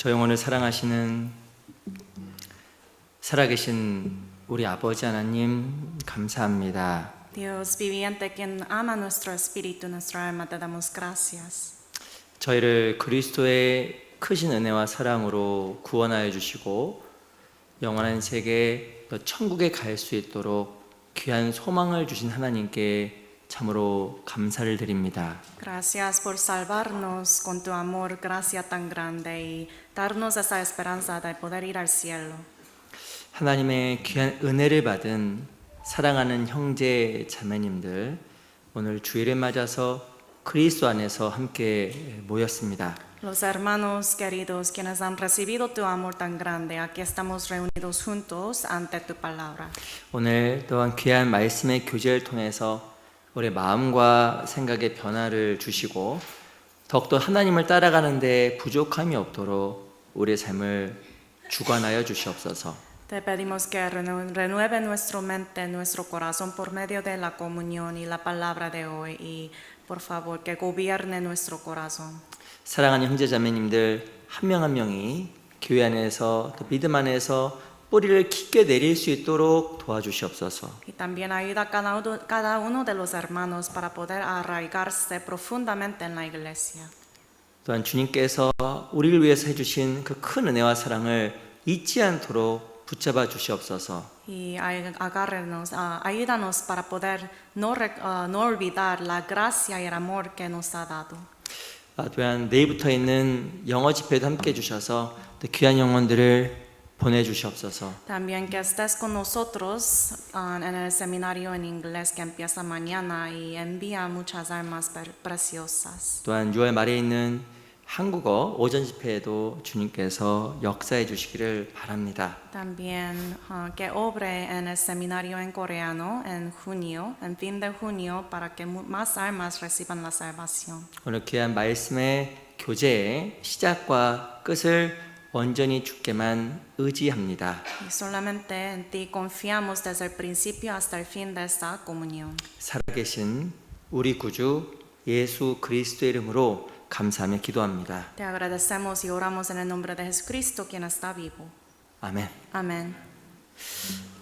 저 영혼을 사랑하시는 살아계신 우리 아버지 하나님 감사합니다. Dios viviente, quien ama nuestro espíritu, nuestra alma, te damos gracias. 저희를 그리스도의 크신 은혜와 사랑으로 구원하여 주시고 영원한 세계 또 천국에 갈 수 있도록 귀한 소망을 주신 하나님께 참으로 감사를 드립니다. Gracias por salvarnos con tu amor, gracia tan grande y darnos esa esperanza de poder ir al cielo. 하나님의 귀한 은혜를 받은 사랑하는 형제 자매님들, 오늘 주일을 맞아서 그리스도 안에서 함께 모였습니다. Los hermanos queridos, quienes han recibido tu amor tan grande, aquí estamos reunidos juntos ante tu palabra. 오늘 또한 귀한 말씀의 교제를 통해서 우리 마음과 생각의 변화를 주시고 더욱더 하나님을 따라가는데 부족함이 없도록 우리의 삶을 주관하여 주시옵소서. Te pedimos que renueve nuestra mente, nuestro corazón por medio de la comunión y la palabra de hoy y por favor que gobierne nuestro corazón. 사랑하는 형제 자매님들 한 명 한 명이 교회 안에서 또 믿음 안에서 뿌리를 깊게 내릴 수 있도록 도와주시옵소서. Y también ayuda a cada uno de los hermanos para poder arraigarse profundamente en la iglesia. 또한 주님께서 우리를 위해서 해주신 그 큰 은혜와 사랑을 잊지 않도록 붙잡아 주시옵소서. Y ayúdanos para poder no olvidar la gracia y el amor que nos ha dado. 또한 내일부터 있는 영어 집회도 함께 해주셔서 또 귀한 영혼들을 보내주시옵소서. También que estés con nosotros en el seminario en inglés que empieza mañana y envía muchas almas preciosas. 또한 6월 말에 있는 한국어 오전 집회에도 주님께서 역사해 주시기를 바랍니다. También que obre en el seminario en coreano en junio, en fin de junio, para que más almas reciban la salvación. 오늘 귀한 말씀의 교제의 시작과 끝을 온전히 주께만 의지합니다. Y solamente en ti confiamos desde el principio hasta el fin de esta comunión. 살아계신 우리 구주 예수 그리스도의 이름으로 감사하며 기도합니다. Te agradecemos y oramos en el nombre de Jesucristo, quien está vivo. 아멘. Amén.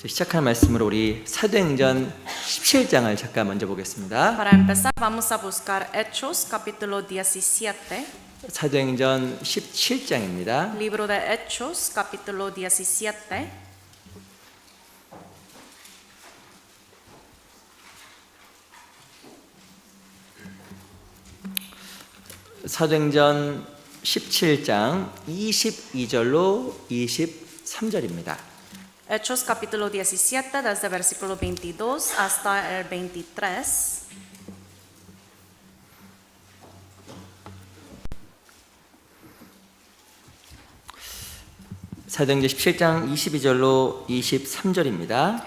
시작할 말씀으로 우리 사도행전 17장을 잠깐 먼저 보겠습니다. Para empezar, vamos a buscar Hechos, capítulo 17. 사도행전 17장입니다. Libro de Hechos, capítulo 17. 사도행전 17장 22절로 23절입니다. Hechos, capítulo 17, desde versículo 22 hasta el 23. 사도행전 17장 22절로 23절입니다.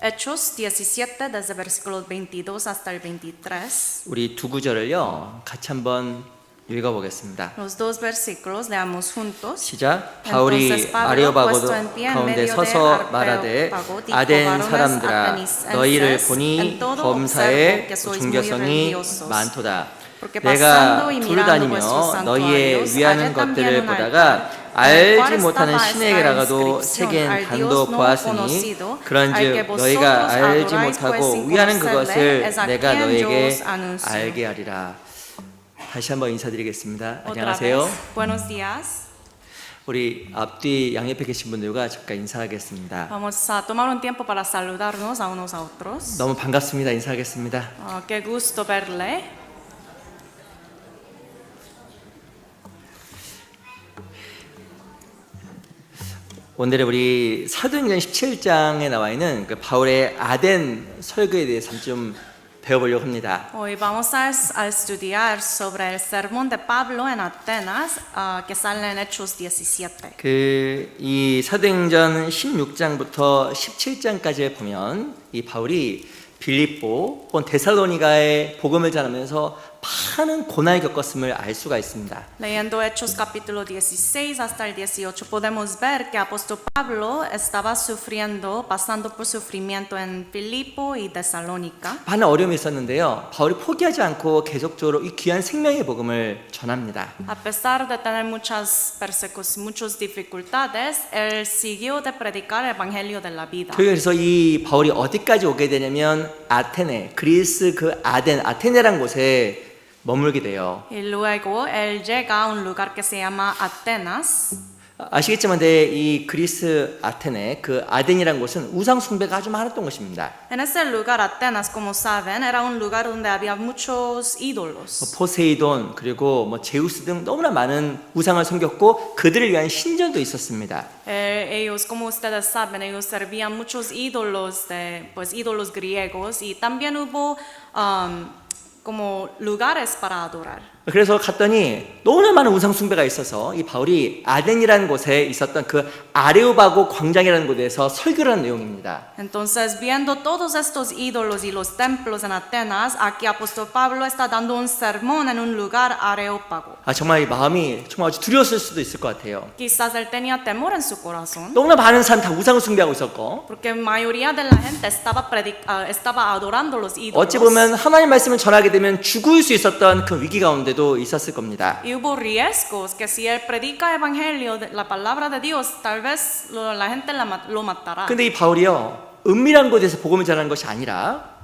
Hechos 17, desde versículo 22 hasta el 23. 우리 두 구절을요 같이 한번 읽어보겠습니다. Los dos versículos leamos juntos. 시작. 바울이 Entonces Pablo, 아레오바고 puesto en pie en 가운데 medio de 서서 말하되 Areópago, dijo, 아덴 varones 사람들아 atenienses, 너희를 보니 en todo 범사에 observo que sois muy 종교성이 religiosos. 많도다. Porque 내가 pasando y mirando 두루다니며 vuestros 너희의 santuarios, 위하는 hallé también 것들을 un 보다가 altar, 알지 en el cual 못하는 estaba 신에게라도 esta 새긴 inscripción, al 단도 Dios no 보았으니 conocido, al que 그런즉 vosotros 너희가 알지 adoráis, 못하고 pues, sin 위하는 conocerle, 그것을 es a 내가 quien yo 너에게 os anuncio. 알게 하리라. 다시 한번 인사드리겠습니다. Otra 안녕하세요. vez, buenos días. 우리 앞뒤 양옆에 계신 분들과 잠깐 인사하겠습니다. Vamos a tomar un tiempo para saludarnos a unos a otros. 너무 반갑습니다. 인사하겠습니다. Qué gusto verle. 오늘의 우리 사도행전 17장에 나와 있는 그 바울의 아덴 설교에 대해서 좀 배워보려고 합니다. Hoy vamos a estudiar sobre el sermón de Pablo en Atenas que sale en Hechos 17. 이 사도행전 16장부터 17장까지를 보면 이 바울이 빌립보 혹은 데살로니가에 복음을 전하면서 많은 고난을 겪었음을 알 수가 있습니다. Leyendo Hechos capítulo 16 hasta el 18 podemos ver que apóstol Pablo estaba sufriendo, pasando por sufrimiento en Filipo y Tesalónica. 많은 어려움이 있었는데요. 바울이 포기하지 않고 계속적으로 이 귀한 생명의 복음을 전합니다. A pesar de tener muchas dificultades, él siguió de predicar el evangelio de la vida. 그래서 이 바울이 어디까지 오게 되냐면 아테네, 그리스 그 아테네란 곳에 머물게 돼요. Y luego él llega a un lugar que se llama Atenas. 아시겠지만 이 그리스 아테네 그 아덴이란 곳은 우상 숭배가 아주 많았던 것입니다. En ese lugar, Atenas, como saben, era un lugar donde había muchos ídolos. 포세이돈 그리고 제우스 등 너무나 많은 우상을 섬겼고 그들을 위한 신전도 있었습니다. Ellos, como ustedes saben, ellos servían muchos ídolos, ídolos griegos, y también hubo como lugares para adorar. 그래서 갔더니 너무나 많은 우상 숭배가 있어서 이 바울이 아덴이라는 곳에 있었던 그 아레오바고 광장이라는 곳에서 설교를 한 내용입니다. Entonces, viendo todos estos ídolos y los templos en Atenas, aquí apóstol Pablo está dando un sermón en un lugar areópago. 정말 이 마음이 정말 아주 두려웠을 수도 있을 것 같아요. Quizás él tenía temor en su corazón, 너무나 많은 사람 다 우상을 숭배하고 있었고 porque mayoría de la gente estaba adorando los ídolos. 어찌 보면 하나님 말씀을 전하게 되면 죽을 수 있었던 그 위기 가운데도 있었을 겁니다. Y hubo riesgos que si él predica evangelio, la palabra de Dios, tal vez la gente lo matará. 근데 이 바울이요 은밀한 곳에서 복음을 전하는 것이 아니라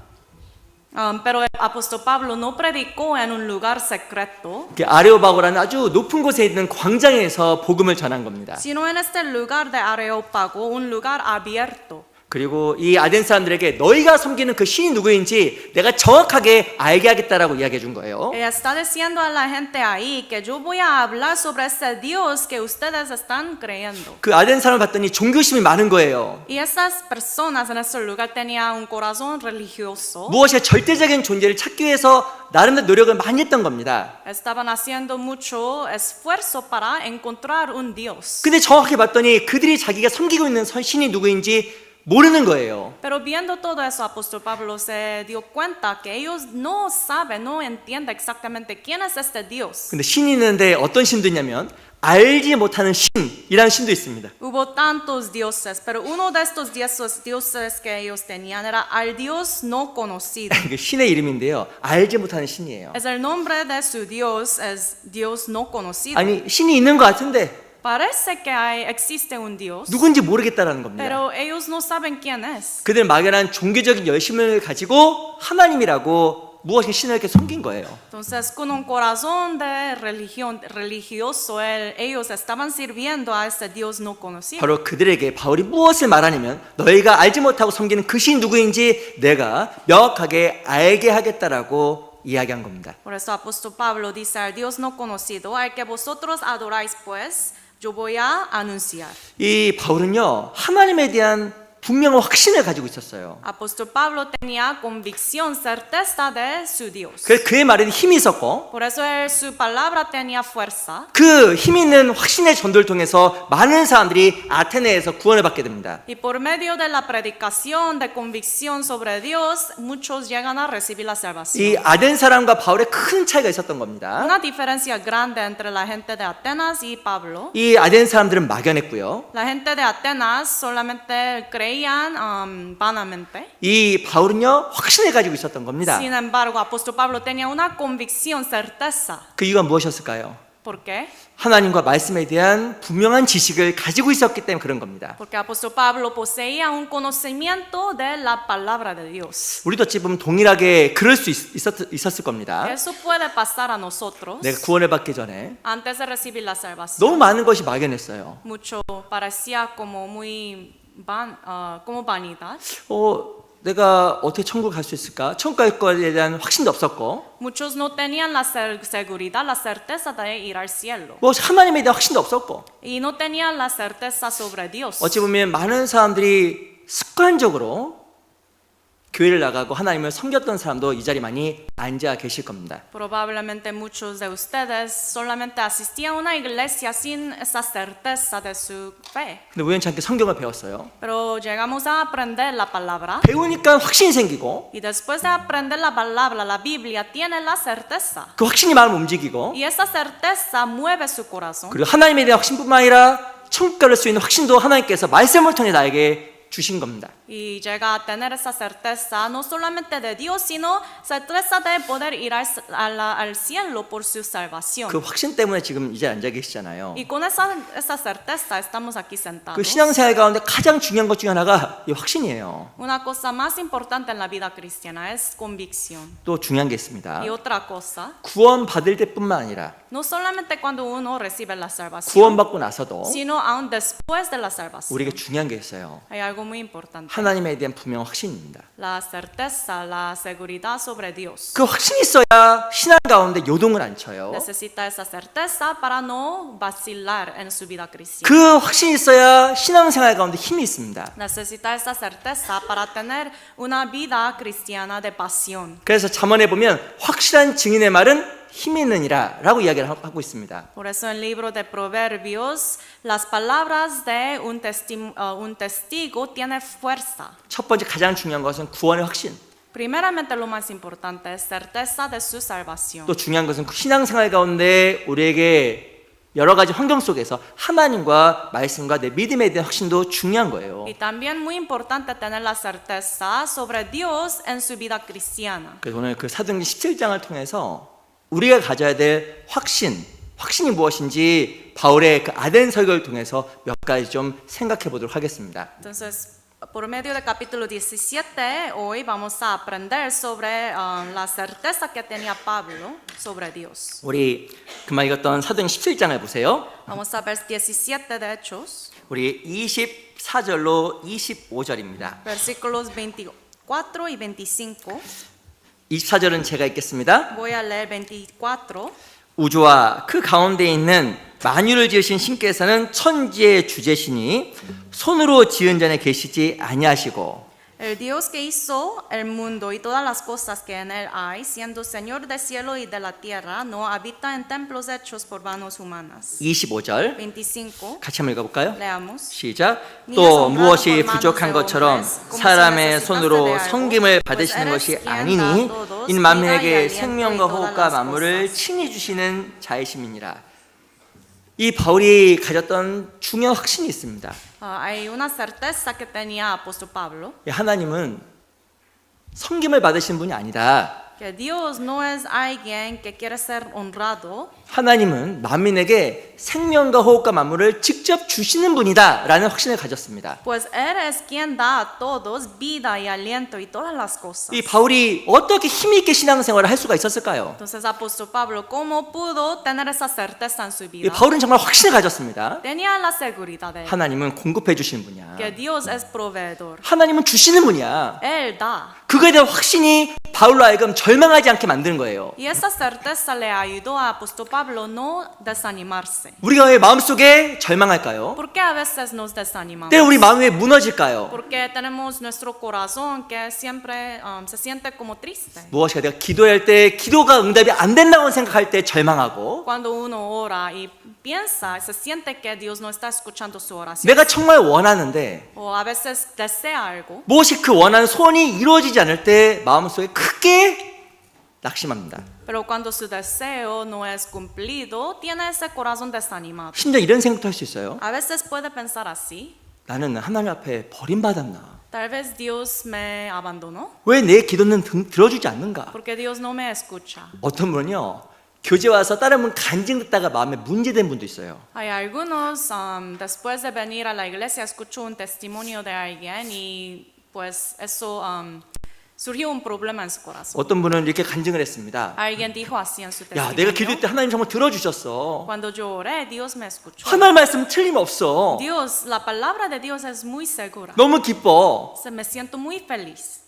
Pero el apóstol Pablo no predicó en un lugar secreto, 아레오바고라는 아주 높은 곳에 있는 광장에서 복음을 전한 겁니다. sino en este lugar de Areópago, un lugar abierto. 그리고 이 아덴 사람들에게 너희가 섬기는 그 신이 누구인지 내가 정확하게 알게 하겠다라고 이야기해 준 거예요. Ella está diciendo a la gente ahí que yo voy a hablar sobre ese Dios que ustedes están creyendo. 그 아덴 사람을 봤더니 종교심이 많은 거예요. Y esas personas en ese lugar tenían un corazón religioso. 무엇이 절대적인 존재를 찾기 위해서 나름대로 노력을 많이 했던 겁니다. Estaban haciendo mucho esfuerzo para encontrar un Dios. 근데 정확히 봤더니 그들이 자기가 섬기고 있는 신이 누구인지 모르는 거예요. Pero viendo todo eso, apóstol Pablo se dio cuenta que ellos no saben, no entienden exactamente quién es este Dios. 근데 신이 있는데 어떤 신도 있냐면 알지 못하는 신이라는 신도 있습니다. Hubo tantos dioses, pero uno de estos dioses que ellos tenían era al Dios no conocido. 그 신의 이름인데요. 알지 못하는 신이에요. Es el nombre de su Dios, es Dios no conocido. 아니 신이 있는 것 같은데 Parece que existe un Dios, 누군지 모르겠다라는 겁니다. pero ellos no saben quién es. 그들 막연한 종교적인 열심을 가지고 하나님이라고 무엇이 신을 이렇게 섬긴 거예요. Entonces, con un corazón de religión religioso, ellos estaban sirviendo a este Dios no conocido. 바로 그들에게 바울이 무엇을 말하냐면 너희가 알지 못하고 섬기는 그 신 누구인지 내가 명확하게 알게 하겠다라고 이야기한 겁니다. Por eso apóstol Pablo dice al Dios no conocido, al que vosotros adoráis, pues yo voy a anunciar. 이 바울은요 하나님에 대한 분명한 확신을 가지고 있었어요. Apóstol Pablo tenía convicción, certeza de su Dios. 그래서 그의 말에는 힘이 있었고 Por eso su palabra tenía fuerza. 그 힘 있는 확신의 전도를 통해서 많은 사람들이 아테네에서 구원을 받게 됩니다. Y por medio de la predicación de convicción sobre Dios, muchos llegan a recibir la 이 salvación. 아덴 사람과 바울의 큰 차이가 있었던 겁니다. Una diferencia grande entre la gente de Atenas y Pablo. 이 아덴 사람들은 막연했고요. La gente de Atenas solamente creían vanamente. 이 바울은요 확신을 가지고 있었던 겁니다. Sin embargo, apóstol Pablo tenía una convicción, certeza. 그 이유가 무엇이었을까요? ¿Por qué? 하나님과 말씀에 대한 분명한 지식을 가지고 있었기 때문에 그런 겁니다. Porque apóstol Pablo poseía un conocimiento de la palabra de Dios. 우리도 어찌 보면 동일하게 그럴 수 있었을 겁니다. Eso puede pasar a nosotros. 내가 구원을 받기 전에 Antes de recibir la salvación, 너무 많은 것이 막연했어요. mucho parecía como muy como vanidad. 내가 어떻게 천국 갈 수 있을까? 천국 갈 거에 대한 확신도 없었고 Muchos no tenían la seguridad, la certeza de ir al cielo. 하나님에 대한 확신도 없었고 Y no tenían la certeza sobre Dios. 어찌 보면 많은 사람들이 습관적으로 교회를 나가고 하나님을 섬겼던 사람도 이 자리에 많이 앉아 계실 겁니다. Probablemente muchos de ustedes solamente asistían a una iglesia sin esa certeza de su fe. 근데 우연치 않게 성경을 배웠어요. Pero llegamos a aprender la palabra 배우니까 확신이 생기고 y después de aprender la palabra, la Biblia tiene la certeza. 그 확신이 마음을 움직이고 Y esa certeza mueve su corazón. 그리고 하나님에 대한 확신뿐만 아니라 천국 갈 수 있는 확신도 하나님께서 말씀을 통해 나에게 주신 겁니다. Y llega a tener esa certeza no solamente de Dios, sino certeza de poder ir al cielo por su salvación. 그 확신 때문에 지금 이 자리에 앉아 계시잖아요. Y con esa certeza estamos aquí 그 sentados. 신앙생활 가운데 가장 중요한 것 중에 하나가 이 확신이에요. Una cosa más importante en la vida cristiana es convicción. 또 중요한 게 있습니다. Y otra cosa, 구원 받을 때뿐만 아니라 no solamente cuando uno recibe la salvación, 구원받고 나서도 sino aún después de la salvación. 우리에게 중요한 게 있어요. Hay algo muy importante. 하나님에 대한 분명 확신입니다. La certeza, la seguridad sobre Dios. 그 확신이 있어야 신앙 가운데 요동을 안 쳐요. Necesita esa certeza para no vacilar en su vida cristiana. 그 확신이 있어야 신앙생활 가운데 힘이 있습니다. Necesita esa certeza para tener una vida cristiana de pasión. 그래서 잠언에 보면 확실한 증인의 말은 힘이 있느니라 라고 이야기를 하고 있습니다. Por eso en el libro de Proverbios, las palabras de un testigo tienen fuerza. 첫 번째 가장 중요한 것은 구원의 확신. Primeramente lo más importante es certeza de su salvación. 또 중요한 것은 그 신앙생활 가운데 우리에게 여러 가지 환경 속에서 하나님과 말씀과 내 믿음에 대한 확신도 중요한 거예요. Y también muy importante tener la certeza sobre Dios en su vida cristiana. 그래서 오늘 그 사도행전 17장을 통해서 우리가 가져야 될 확신이 무엇인지 바울의 그 아덴 설교를 통해서 몇 가지 좀 생각해 보도록 하겠습니다. Entonces, por medio del capítulo 17, hoy vamos a aprender sobre la certeza que tenía Pablo sobre Dios. 우리 그만 읽었던 사도행전 17장을 보세요. Vamos a ver 17 de Hechos, 우리 24절로 25절입니다. versículos 24 y 25. 24절은 제가 읽겠습니다. Voy a leer 24. 우주와 그 가운데 있는 만유를 지으신 신께서는 천지의 주제시니 손으로 지은 전에 계시지 아니하시고 El Dios que hizo el mundo y todas las cosas que en él hay, siendo Señor del cielo y de la tierra, no habita en templos hechos por manos humanas. 25절 25. 같이 한번 읽어볼까요? Leamos. 시작. 또 무엇이 부족한 것처럼 사람의 손으로 섬김을 받으시는 것이 아니니 인 만민에게 생명과 호흡과 만물을 친히 주시는 자이심이니라. 이 바울이 가졌던 중요한 확신이 있습니다. Hay una certeza que tenía apóstol Pablo, 하나님은 섬김을 받으신 분이 아니다. que Dios no es alguien que quiere ser honrado, 하나님은 만민에게 생명과 호흡과 만물을 직접 주시는 분이다 라는 확신을 가졌습니다. pues Él es quien da a todos vida y aliento y todas las cosas. 이 바울이 어떻게 힘 있게 신앙생활을 할 수가 있었을까요? Entonces apóstol Pablo, ¿cómo pudo tener esa certeza en su 이 vida? 바울은 정말 확신을 가졌습니다. Tenía la seguridad de él, 하나님은 공급해 주시는 분이야. que Dios es proveedor. 하나님은 주시는 분이야. Él da. 그거에 대한 확신이 바울로 하여금 절망하지 않게 만드는 거예요. Y esa certeza le ayudó a apóstol Pablo no desanimarse. 우리가 왜 마음속에 절망할까요? ¿Por qué a veces nos desanimamos? 때로 우리 마음이 왜 무너질까요? Porque tenemos nuestro corazón que siempre se siente como triste. 무엇이가 내가 기도할 때 기도가 응답이 안 된다고 생각할 때 절망하고 Cuando uno ora y piensa, se siente que Dios no está escuchando su oración. 내가 정말 원하는데 O a veces desea algo, 무엇이 그 원하는 소원이 이루어지지 않을 때 마음속에 크게 낙심합니다. pero cuando su deseo no es cumplido, tiene ese corazón desanimado. 심지어 이런 생각도 할 수 있어요. A veces puede pensar así, 나는 하나님 앞에 버림받았나? tal vez Dios me abandonó, 왜 내 기도는 들어주지 않는가? porque Dios no me escucha. 어떤 분은요, 교제 와서 다른 분 간증 듣다가 마음에 문제된 분도 있어요. Hay algunos, después de venir a la iglesia, escuchó un testimonio de alguien y pues eso surgió un problema en su corazón. 어떤 분은 이렇게 간증을 했습니다. Alguien dijo así en su 야, 내가 기도할 testimonio. 때 하나님 정말 들어주셨어. Cuando yo oré, Dios me escuchó. 하나님 말씀 틀림없어. Dios, la palabra de Dios es muy segura. 너무 기뻐. Me siento muy feliz.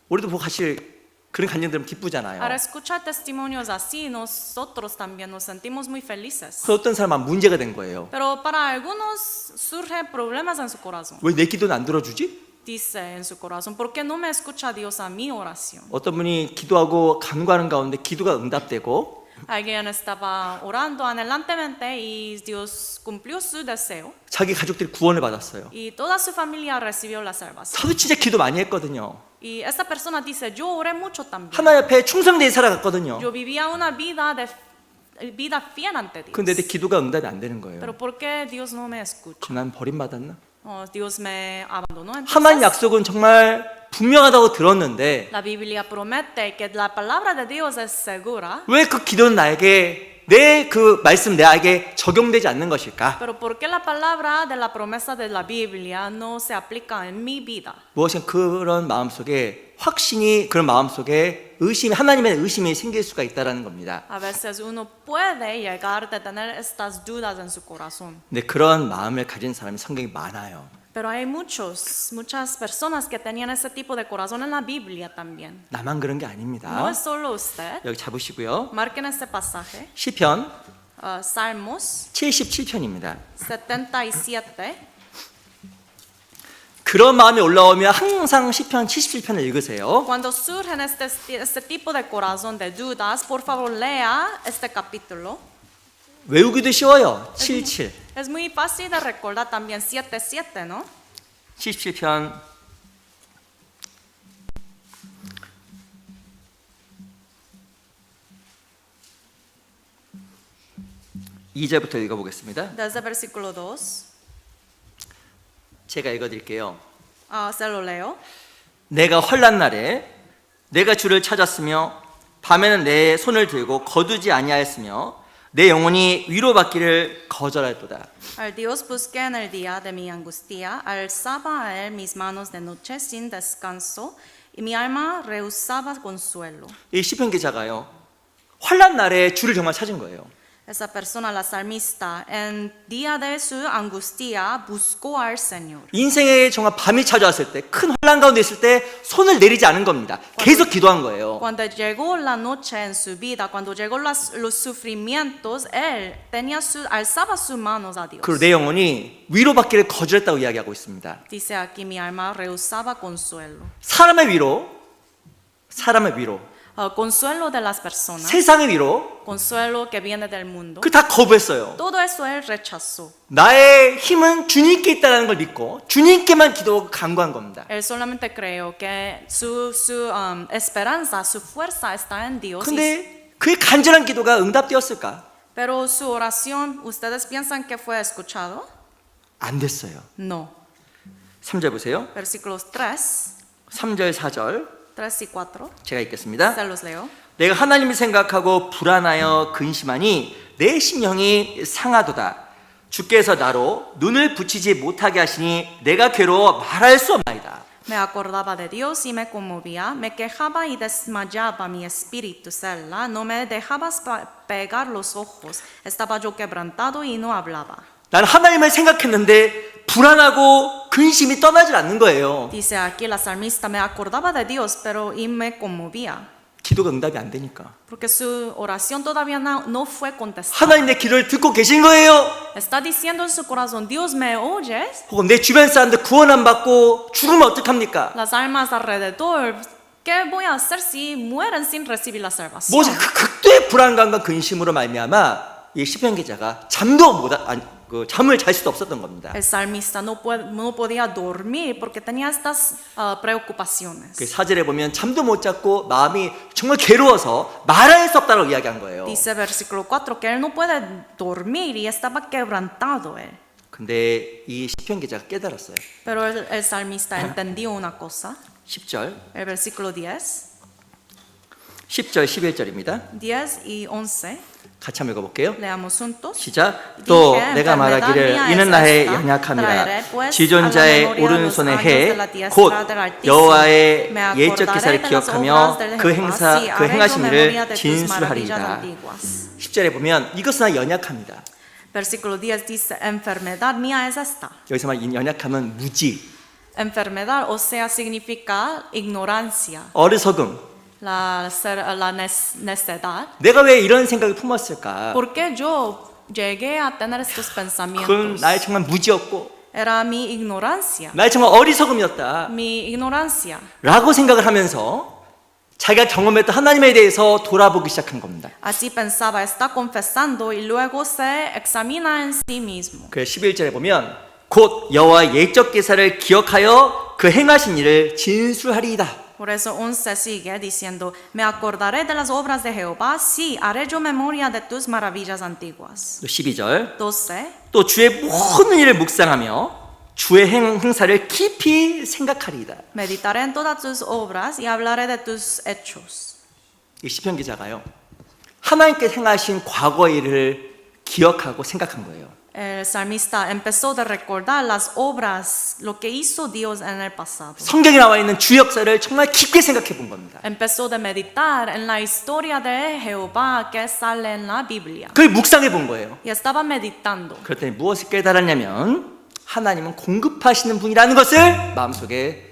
우리도 보고 사실 그런 간증 들으면 기쁘잖아요. Al escuchar testimonios así, nosotros también nos sentimos muy felices. 그래서 어떤 사람은 문제가 된 거예요. Pero para algunos surgen problemas en su corazón. 왜 내 기도는 안 들어주지? dice en su corazón, ¿por qué no me escucha Dios a mi oración? 어떤 분이 기도하고 간구하는 가운데 기도가 응답되고 Alguien estaba orando anhelantemente y Dios cumplió su deseo 자기 가족들이 구원을 받았어요. y toda su familia recibió la salvación. 저도 진짜 기도 많이 했거든요. Y esta persona dice, yo oré mucho también. 하나님 앞에 충성되게 살아갔거든요. Yo vivía una vida fiel ante Dios. 근데 내 기도가 응답이 안 되는 거예요. Pero ¿por qué Dios no me escucha? 난 버림받았나? Dios me abandonó. 하나님 Entonces, 약속은 정말 분명하다고 들었는데 la Biblia promete que la palabra de Dios es segura. 왜 그 기도는 나에게 내 그 말씀 나에게 적용되지 않는 것일까? Pero ¿por qué la palabra de la promesa de la Biblia no se aplica en mi vida? 무엇인 그런 마음속에 확신이 그런 마음속에 의심 하나님의 의심이 생길 수가 있다라는 겁니다. A veces uno puede llegar a tener estas dudas en su corazón. 근데 그런 마음을 가진 사람이 성경에 많아요. Pero hay muchas personas que tenían ese tipo de corazón en la Biblia también. 나만 그런 게 No 아닙니다. es solo usted. 여기 잡으시고요. Marquen este pasaje. 시편 Salmos 77편입니다. 77. 그런 마음이 올라오면 항상 시편 77편을 읽으세요. Cuando surgen este tipo de corazón de dudas, por favor lea este capítulo. 외우기도 쉬워요. 77. Es muy fácil de recordar también 7:7, ¿no? 77편 2절부터 읽어보겠습니다. Desde versículo 2. 제가 읽어드릴게요. Se lo leo. 내가 환난 날에 내가 주를 찾았으며 밤에는 내 손을 들고 거두지 아니하였으며 내 영혼이 위로받기를 거절할도다. Al Dios busqué en el día de mi angustia, alzaba a él mis manos de noche sin descanso, y mi alma rehusaba consuelo. 이 시편 기자가요. 환난 날에 주를 정말 찾은 거예요. Esa persona, la salmista, en día de su angustia buscó al Señor. 인생에 정말 밤이 찾아왔을 때, 큰 환난 가운데 있을 때 손을 내리지 않은 겁니다. 계속 기도한 거예요. Cuando llegó la noche en su vida, cuando llegó los sufrimientos, él alzaba sus manos a Dios. 그리고 내 영혼이 위로받기를 거절했다고 이야기하고 있습니다. Dice aquí, mi alma rehusaba consuelo. 사람의 위로, 사람의 위로, Consuelo de las personas, 세상의 위로, consuelo que viene del mundo. 그 다 거부했어요. Todo eso él rechazó. 나의 힘은 주님께 있다는 걸 믿고 주님께만 기도하고 간구한 겁니다. Él solamente creyó que su esperanza, su fuerza está en Dios. 근데 그의 간절한 기도가 응답되었을까? Pero su oración, ¿ustedes piensan que fue escuchado? 안 됐어요. No. 3절 보세요. Versículos 3, 3절, 4절 3 y 4. 제가 읽겠습니다. Se los leo. 내가 하나님을 생각하고 불안하여 근심하니 내 심령이 상하도다. 주께서 나로 눈을 붙이지 못하게 하시니 내가 괴로워 말할 수 없나이다. Me acordaba de Dios y me conmovía, me quejaba y desmayaba mi espíritu, Selah, no me dejabas pegar los ojos, estaba yo quebrantado y no hablaba. 난 하나님을 생각했는데 불안하고 근심이 떠나질 않는 거예요. Dice aquí la salmista, me acordaba de Dios, pero y me conmovía, 기도가 응답이 안 되니까. porque su oración todavía no fue contestada. 하나님 내 기도를 듣고 계신 거예요. Está diciendo en su corazón, Dios, ¿me oyes? 혹은 내 주변 사람들 구원 안 받고 죽으면 어떡합니까? Las almas alrededor, ¿qué voy a hacer si mueren sin recibir la salvación? 뭐지 그 극도의 불안감과 근심으로 말미암아 이 시편 기자가 잠을 잘 수도 없었던 겁니다. El salmista no podía dormir porque tenía estas preocupaciones. 그 사절에 보면 잠도 못 잤고 마음이 정말 괴로워서 말할 수 없다고 이야기한 거예요. Dice versículo 4 que él no puede dormir y estaba quebrantado él. 근데 이 시편 기자가 깨달았어요. Pero el salmista entendió una cosa. 10절, El versículo 10, 10절, 11절입니다. 10 y 11, 같이 한번 읽어볼게요. leamos juntos. 시작. 또 Dije, 내가 말하기를 enfermedad 이는 mía 나의 es esta, 연약함이라 traeré, pues, 지존자의 a la memoria 오른손의 los años de la 해 diestra 곧 del Altísimo. 여호와의 Me 예적 acordaré 기사를 de las 기억하며 obras del 그 Jehová, si haré yo 행하신 memoria 일을 de tus maravillas 진술하리이다. antiguas. 10절에 보면 이것은 나의 연약함이다. Versículo 10 dice, enfermedad mía es esta. 여기서 말하는 연약함은 무지, Enfermedad, o sea, significa ignorancia, 어리석음. la necedad. 내가 왜 이런 생각을 품었을까? ¿Por qué yo llegué a tener estos 그건 pensamientos? 나의 정말 무지였고 Era mi ignorancia, 나의 정말 어리석음이었다 mi ignorancia. 라고 생각을 하면서 자기가 경험했던 하나님에 대해서 돌아보기 시작한 겁니다. Así pensaba, está confesando y luego se examina en sí mismo. 그 11절에 보면 곧 여호와의 예적 기사를 기억하여 그 행하신 일을 진술하리이다. Por eso 11 sigue diciendo, me acordaré de las obras de Jehová, sí, haré yo memoria de tus maravillas antiguas. 또 12절 12. 또 주의 모든 일을 묵상하며 주의 행사를 깊이 생각하리이다. Meditaré en todas tus obras y hablaré de tus hechos. 이 시편 기자가요 하나님께 행하신 과거의 일을 기억하고 생각한 거예요. El salmista empezó de recordar las obras, lo que hizo Dios en el pasado. 성경에 나와 있는 주 역사를 정말 깊게 생각해 본 겁니다. Empezó de meditar en la historia de Jehová que sale en la Biblia. 그걸 묵상해 본 거예요. Y estaba meditando. 그랬더니 무엇을 깨달았냐면 하나님은 공급하시는 분이라는 것을 마음속에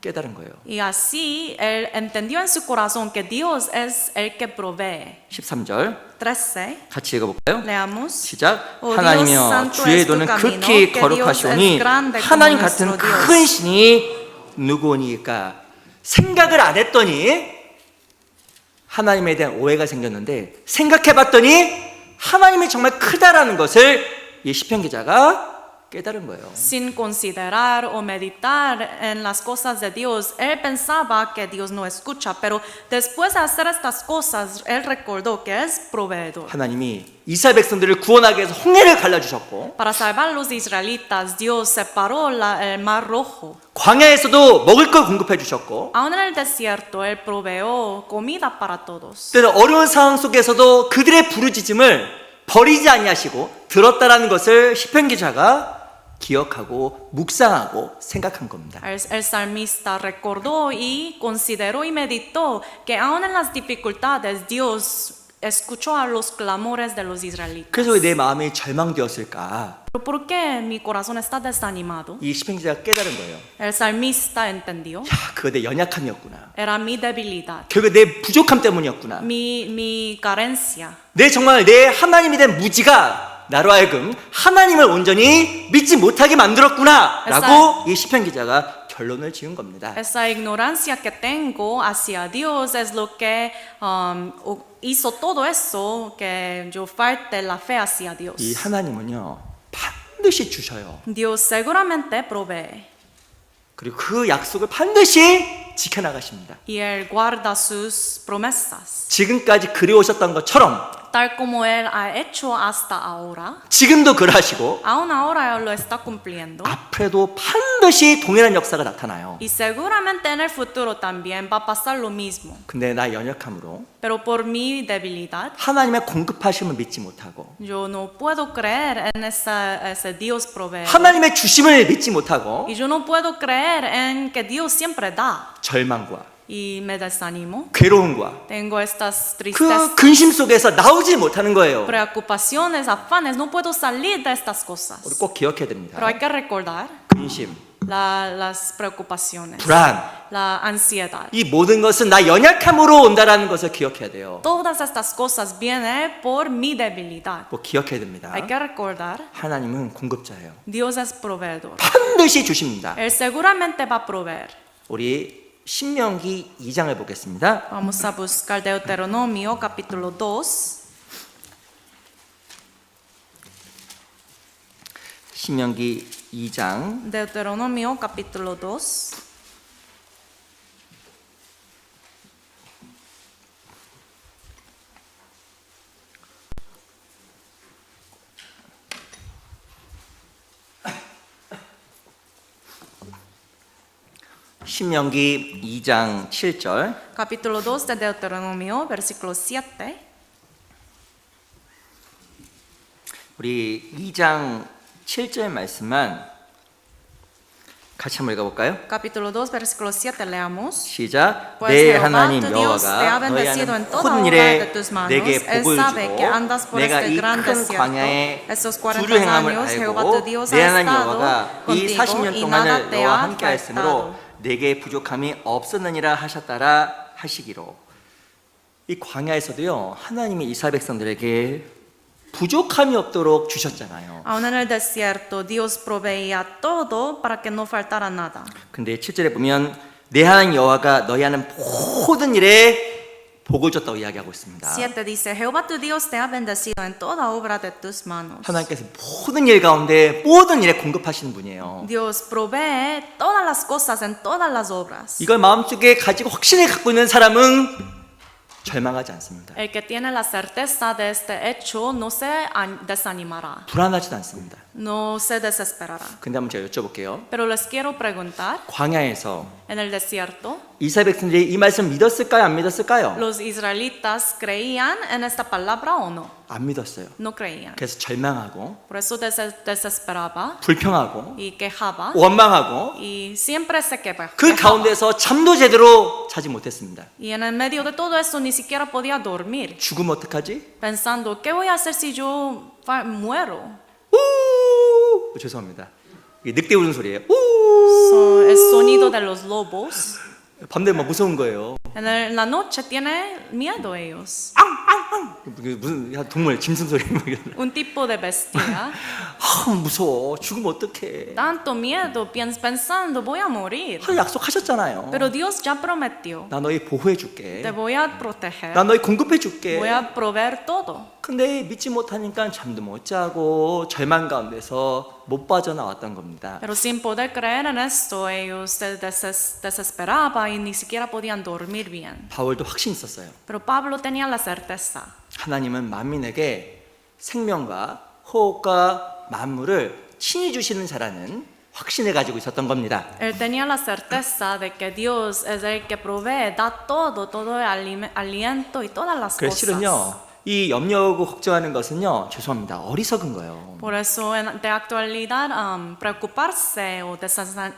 깨달은 거예요. Y así él entendió en su corazón que Dios es el que provee. 13절 13. 같이 읽어볼까요? Leamos. 시작. Oh, 하나님이여 Dios santo 주의 es tu 도는 camino, 극히 que 거룩하시오니 Dios es grande como 하나님 nuestro 같은 Dios. 큰 신이 누구니까. 생각을 안 했더니 하나님에 대한 오해가 생겼는데 생각해봤더니 하나님이 정말 크다라는 것을 이 시편 기자가 깨달은 거예요. Sin considerar o meditar en las cosas de Dios, él pensaba que Dios no escucha, pero después de hacer estas cosas, él recordó que es proveedor. 하나님이 이스라엘 백성들을 구원하기 위해서 홍해를 갈라주셨고 Para salvar a los israelitas, Dios separó el mar rojo. 광야에서도 먹을 걸 공급해 주셨고 Aún en el desierto, él proveó comida para todos. 때는 어려운 상황 속에서도 그들의 부르짖음을 버리지 아니하시고 들었다라는 것을 시편 기자가 기억하고 묵상하고 생각한 겁니다. El salmista recordó y consideró y meditó que aún en las dificultades Dios escuchó a los clamores de los israelitas. 그래서 왜 내 마음이 절망되었을까? Pero ¿por qué mi corazón está desanimado? 이 시편 기자가 깨달은 거예요. El salmista entendió. 야, 그거 내 연약함이었구나. Era mi debilidad, 결국 내 부족함 때문이었구나. mi carencia. 내 정말 내 하나님이 된 무지가 나로 하여금 하나님을 온전히 믿지 못하게 만들었구나 라고 이 시편 기자가 결론을 지은 겁니다. Esa ignorancia que tengo hacia Dios es lo que hizo todo eso, que yo falte la fe hacia Dios. 이 하나님은요 반드시 주셔요. Dios seguramente provee 그리고 그 약속을 반드시 지켜나가십니다. y Él guarda sus promesas. 지금까지 그리오셨던 것처럼 Tal como Él ha hecho hasta ahora, 지금도 그러하시고 aún ahora Él lo está cumpliendo. 앞으로도 반드시 동일한 역사가 나타나요. Y seguramente en el futuro también va a pasar lo mismo. 근데 나 연약함으로 Pero por mi debilidad, 하나님의 공급하심을 믿지 못하고 yo no puedo creer en ese Dios proveedor. 하나님의 주심을 믿지 못하고 Y yo no puedo creer en que Dios siempre da. 절망과 Y me desanimo. 괴로움과 Tengo estas 그 tristezas, 근심 속에서 나오지 못하는 거예요. preocupaciones, afanes. No puedo salir de estas 우리 cosas. 꼭 기억해야 됩니다. Pero hay que recordar 근심, las preocupaciones, 불안, la ansiedad. 이 모든 것은 나 연약함으로 온다라는 것을 기억해야 돼요. Todas estas cosas vienen por mi debilidad. 꼭 기억해야 됩니다. Hay que recordar, 하나님은 공급자예요. Dios es proveedor. 반드시 주십니다. Él seguramente va a proveer. 우리 신명기 2장을 보겠습니다. Vamos a buscar Deuteronomio capítulo 2. 신명기 2장 Deuteronomio capítulo 2. 신명기 2장 7절 Capítulo 2 de Deuteronomio, versículo 7. 우리 2장 7절 말씀만 같이 한번 읽어볼까요? Capítulo 2, versículo 7, leamos. 시작. Pues 내 Jehová, 하나님 tu Dios, te ha 여호와가 너희 bendecido en 하는 toda 모든 obra de 일에 tus manos. 내게 Él 복을 sabe que 주고 andas por 내가 este 이 gran 큰 desierto. 광야에 Estos 40 두루 행함을 años, Jehová tu 알고 Dios 내 ha 하나님 estado 여호와가 이 contigo 40년 y nada 동안을 te 너와 ha 함께 하였으므로 faltado. 내게 부족함이 없었느니라 하셨다라 하시기로. 이 광야에서도요 하나님이 이스라엘 백성들에게 부족함이 없도록 주셨잖아요. Aún en el desierto, Dios proveía todo para que no faltara nada. 근데 7절에 보면 내 하나님 여호와가 너희 하는 모든 일에 복을 줬다고 이야기하고 있습니다. 7 dice, Jehová tu Dios te ha bendecido en toda obra de tus manos. 하나님께서 모든 일 가운데 모든 일에 공급하시는 분이에요. Dios provee todas las cosas en todas las obras. 이걸 마음속에 가지고 확신을 갖고 있는 사람은 절망하지 않습니다. El que tiene la certeza de este hecho no se desanimará, 불안하지도 않습니다. no se desesperará. 근데 한번 제가 여쭤볼게요. Pero les quiero preguntar, 광야에서 en el desierto, 이스라엘 백성들이 이 말씀 믿었을까요? 안 믿었을까요? ¿los israelitas creían en esta palabra o no? 안 믿었어요. No creían. 그래서 절망하고 Por eso desesperaba 불평하고 y quejaba 원망하고 y siempre se 그 quejaba. 가운데서 잠도 제대로 자지 못했습니다. Y en el medio de todo eso ni siquiera podía dormir, 죽으면 어떡하지? pensando, ¿qué voy a hacer si yo muero? 죄송합니다. 이게 늑대 우는 소리예요. El sonido de los lobos. 밤 되면 무서운 거예요. En la noche tiene miedo ellos. 무슨 동물 짐승 소리 막 이런. Un tipo de bestia. 무서워. 죽으면 어떡해. Tanto miedo pensando, voy a morir. 약속하셨잖아요. Pero Dios ya prometió. 나 너희 보호해 줄게. Te voy a proteger. 나 너희 공급해 줄게. Voy a proveer todo. 근데 믿지 못하니까 잠도 못 자고 절망 가운데서 못 빠져나왔던 겁니다. Pero sin poder creer en esto, ellos se desesperaban y ni siquiera podían dormir bien. 바울도 확신이 있었어요. Pero Pablo tenía la certeza. 하나님은 만민에게 생명과 호흡과 만물을 친히 주시는 자라는 확신을 가지고 있었던 겁니다. Él tenía la certeza de que Dios es el que provee, da todo el aliento y todas las 그래서 cosas. 실은요, 이 염려하고 걱정하는 것은요, 죄송합니다, 어리석은 거예요. Por eso, de actualidad, preocuparse o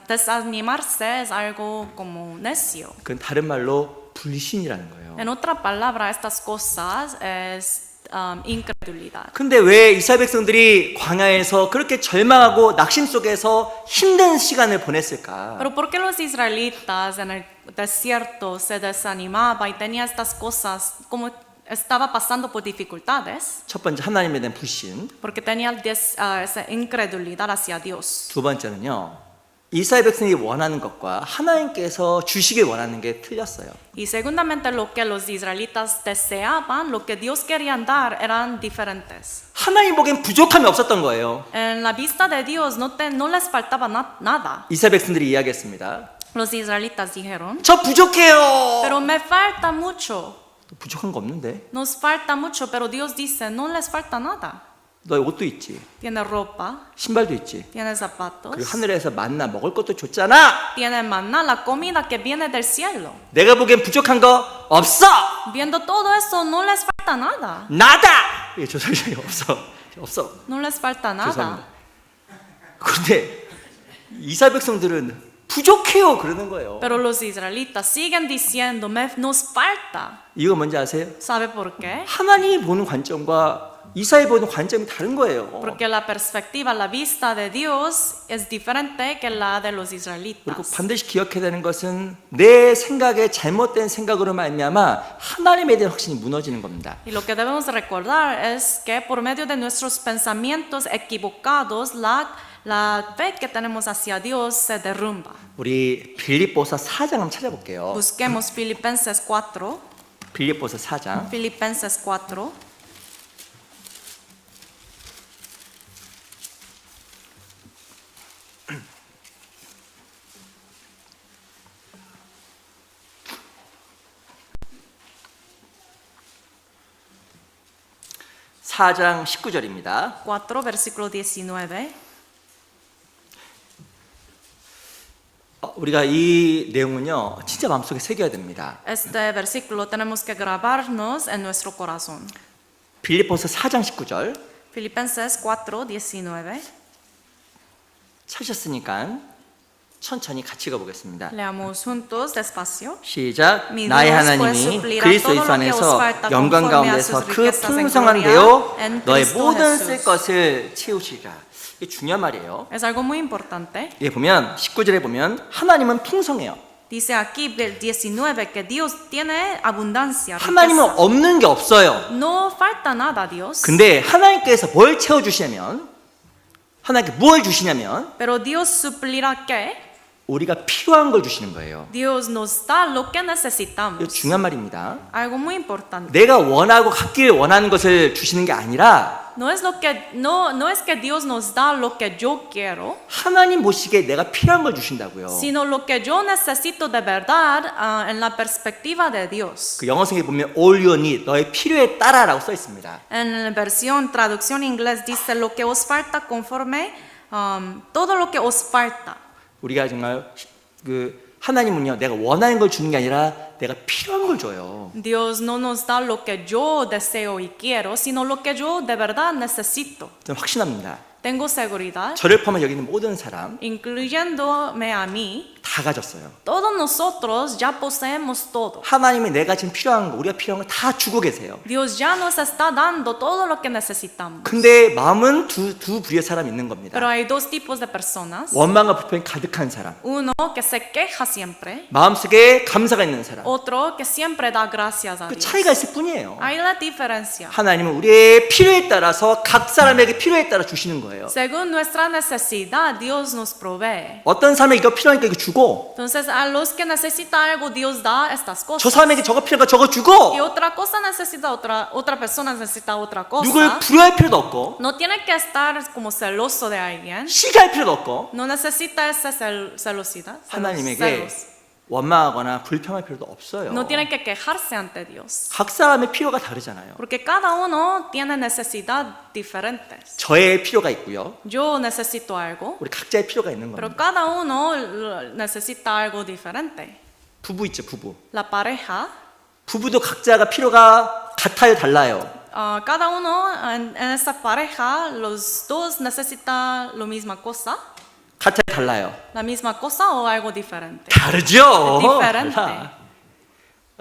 desanimarse es algo como necio. 그건 다른 말로 불신이라는 거예요. En otra palabra, estas cosas es incredulidad. 근데 왜 이스라엘 백성들이 광야에서 그렇게 절망하고 낙심 속에서 힘든 시간을 보냈을까? Pero ¿por qué los israelitas en el desierto se desanimaban y tenían estas cosas como estaba pasando por dificultades? 첫 번째 하나님에 대한 불신, Porque tenían esa incredulidad hacia Dios. 두 번째는요, 이스라엘 백성이 원하는 것과 하나님께서 주시길 원하는 게 틀렸어요. Y segundamente lo que los israelitas deseaban, lo que Dios quería dar, eran diferentes. 하나님 보기엔 부족함이 없었던 거예요. En la vista de Dios no les faltaba nada. 이스라엘 백성들이 이야기했습니다. Los israelitas dijeron, 저 부족해요. pero me falta mucho. 부족한 거 없는데? Nos falta mucho, pero Dios dice, no les falta nada. 너 옷도 있지, Tiene ropa, 신발도 있지. tiene zapatos, 그리고 하늘에서 만나 먹을 것도 줬잖아. tiene maná, la comida que viene del cielo. 내가 보기엔 부족한 거 없어. Viendo todo eso, no les falta nada. 나다. 이게 저 소리가 없어. No les falta nada. 죄송합니다. 그런데 이스라엘 백성들은 부족해요 그러는 거예요. Pero los israelitas siguen diciendo, nos falta. 이거 뭔지 아세요? ¿Sabe por qué? 하나님이 보는 관점과 이스라엘 보는 관점이 다른 거예요. Porque la perspectiva, la vista de Dios es diferente que la de los 그리고 israelitas. 반드시 기억해야 되는 것은 내 생각에 잘못된 생각으로 말미암아 하나님에 대한 확신이 무너지는 겁니다. Y lo que debemos recordar es que por medio de nuestros pensamientos equivocados, la fe que tenemos hacia Dios se derrumba. 우리 빌립보서 4장 한번 찾아볼게요. Busquemos Filipenses 4. 빌립보서 4장. Filipenses 4. (4장 19절입니다) 4, versículo 19. 우리가 이 내용은요 진짜 마음속에 새겨야 됩니다. Este versículo tenemos que grabarnos en nuestro corazón. 빌립보서 4장 19절 Filipenses 4, 19. 찾으셨으니까 천천히 같이 가보겠습니다. Leamos juntos despacio. 시작. Mi 나의 Dios 하나님이 pues suplirá 그리스도 todo 예수 lo que os 안에서 falta 영광 conforme a 가운데서 sus 그 riquezas en 풍성한 gloria 데요 en 너의 Cristo 모든 Jesús. 쓸 것을 채우시리라. 이게 중요한 말이에요. Es algo muy importante. 예, 보면 19절에 보면 하나님은 풍성해요. Dice aquí el 19 que Dios tiene abundancia, 하나님은 riqueza. 없는 게 없어요. No falta nada a Dios. 근데 하나님께서 뭘 채워주시냐면, 하나님께 무엇을 주시냐면 Pero Dios suplirá qué? 우리가 필요한 걸 주시는 거예요. Dios nos da lo que 이거 necesitamos. 중요한 말입니다. Algo muy importante. 내가 원하고 갖길 원하는 것을 주시는 게 아니라 No es que Dios nos da lo que yo quiero, 하나님 보시기에 내가 필요한 걸 주신다고요. sino lo que yo necesito de verdad en la perspectiva de Dios. 그 영어성에 보면 all you need, 너의 필요에 따라라고 써 있습니다. En la versión, traducción inglés dice lo que os falta conforme todo lo que os falta. 우리가 정말 그 하나님은요, 내가 원하는 걸 주는 게 아니라 내가 필요한 걸 줘요. Dios no nos da lo que yo deseo y quiero, sino lo que yo de verdad necesito. 저는 확신합니다. Tengo seguridad, 저를 포함한 여기 있는 모든 사람 incluyéndome a mí. 다 가졌어요. Todos nosotros ya poseemos todo. 하나님이 내가 지금 필요한 거, 우리가 필요한 거 다 주고 계세요. Dios ya nos está dando todo lo que necesitamos. 근데 마음은 두 부류의 사람이 있는 겁니다. Pero hay dos tipos de personas. 원망과 불평이 가득한 사람, Uno que se queja siempre, 마음속에 감사가 있는 사람. otro que siempre da gracias a 그 Dios. 차이가 있을 뿐이에요. Hay la diferencia. 하나님은 우리의 필요에 따라서 각 사람에게 필요에 따라 주시는 거예요. Según nuestra necesidad, Dios nos provee. 어떤 사람에게 이거 필요하니까 이거 주고, Entonces, a los que necesitan algo, Dios da estas 저 cosas. 사람에게 저거 필요하니까 저거 주고, Y otra cosa necesita otra persona necesita otra 누굴 cosa. 불효할 필요도 없고, No tiene que estar como celoso de alguien. 시기할 필요도 없고, No necesita esa celosidad. 하나님에게 celos. 원망하거나 불평할 필요도 없어요. No tiene que quejarse ante Dios. 각 사람의 필요가 다르잖아요. Porque cada uno tiene necesidad diferentes. 저의 필요가 있고요. Yo necesito algo, 우리 각자의 필요가 있는 pero 겁니다. cada uno necesita algo diferente. 부부 있죠, 부부. La pareja, 부부도 각자가 필요가 같아요, 달라요. cada uno en esa pareja, los dos necesitan la misma cosa, 같아요, 달라요. la misma cosa o algo diferente. 다르죠. Diferente. 달라.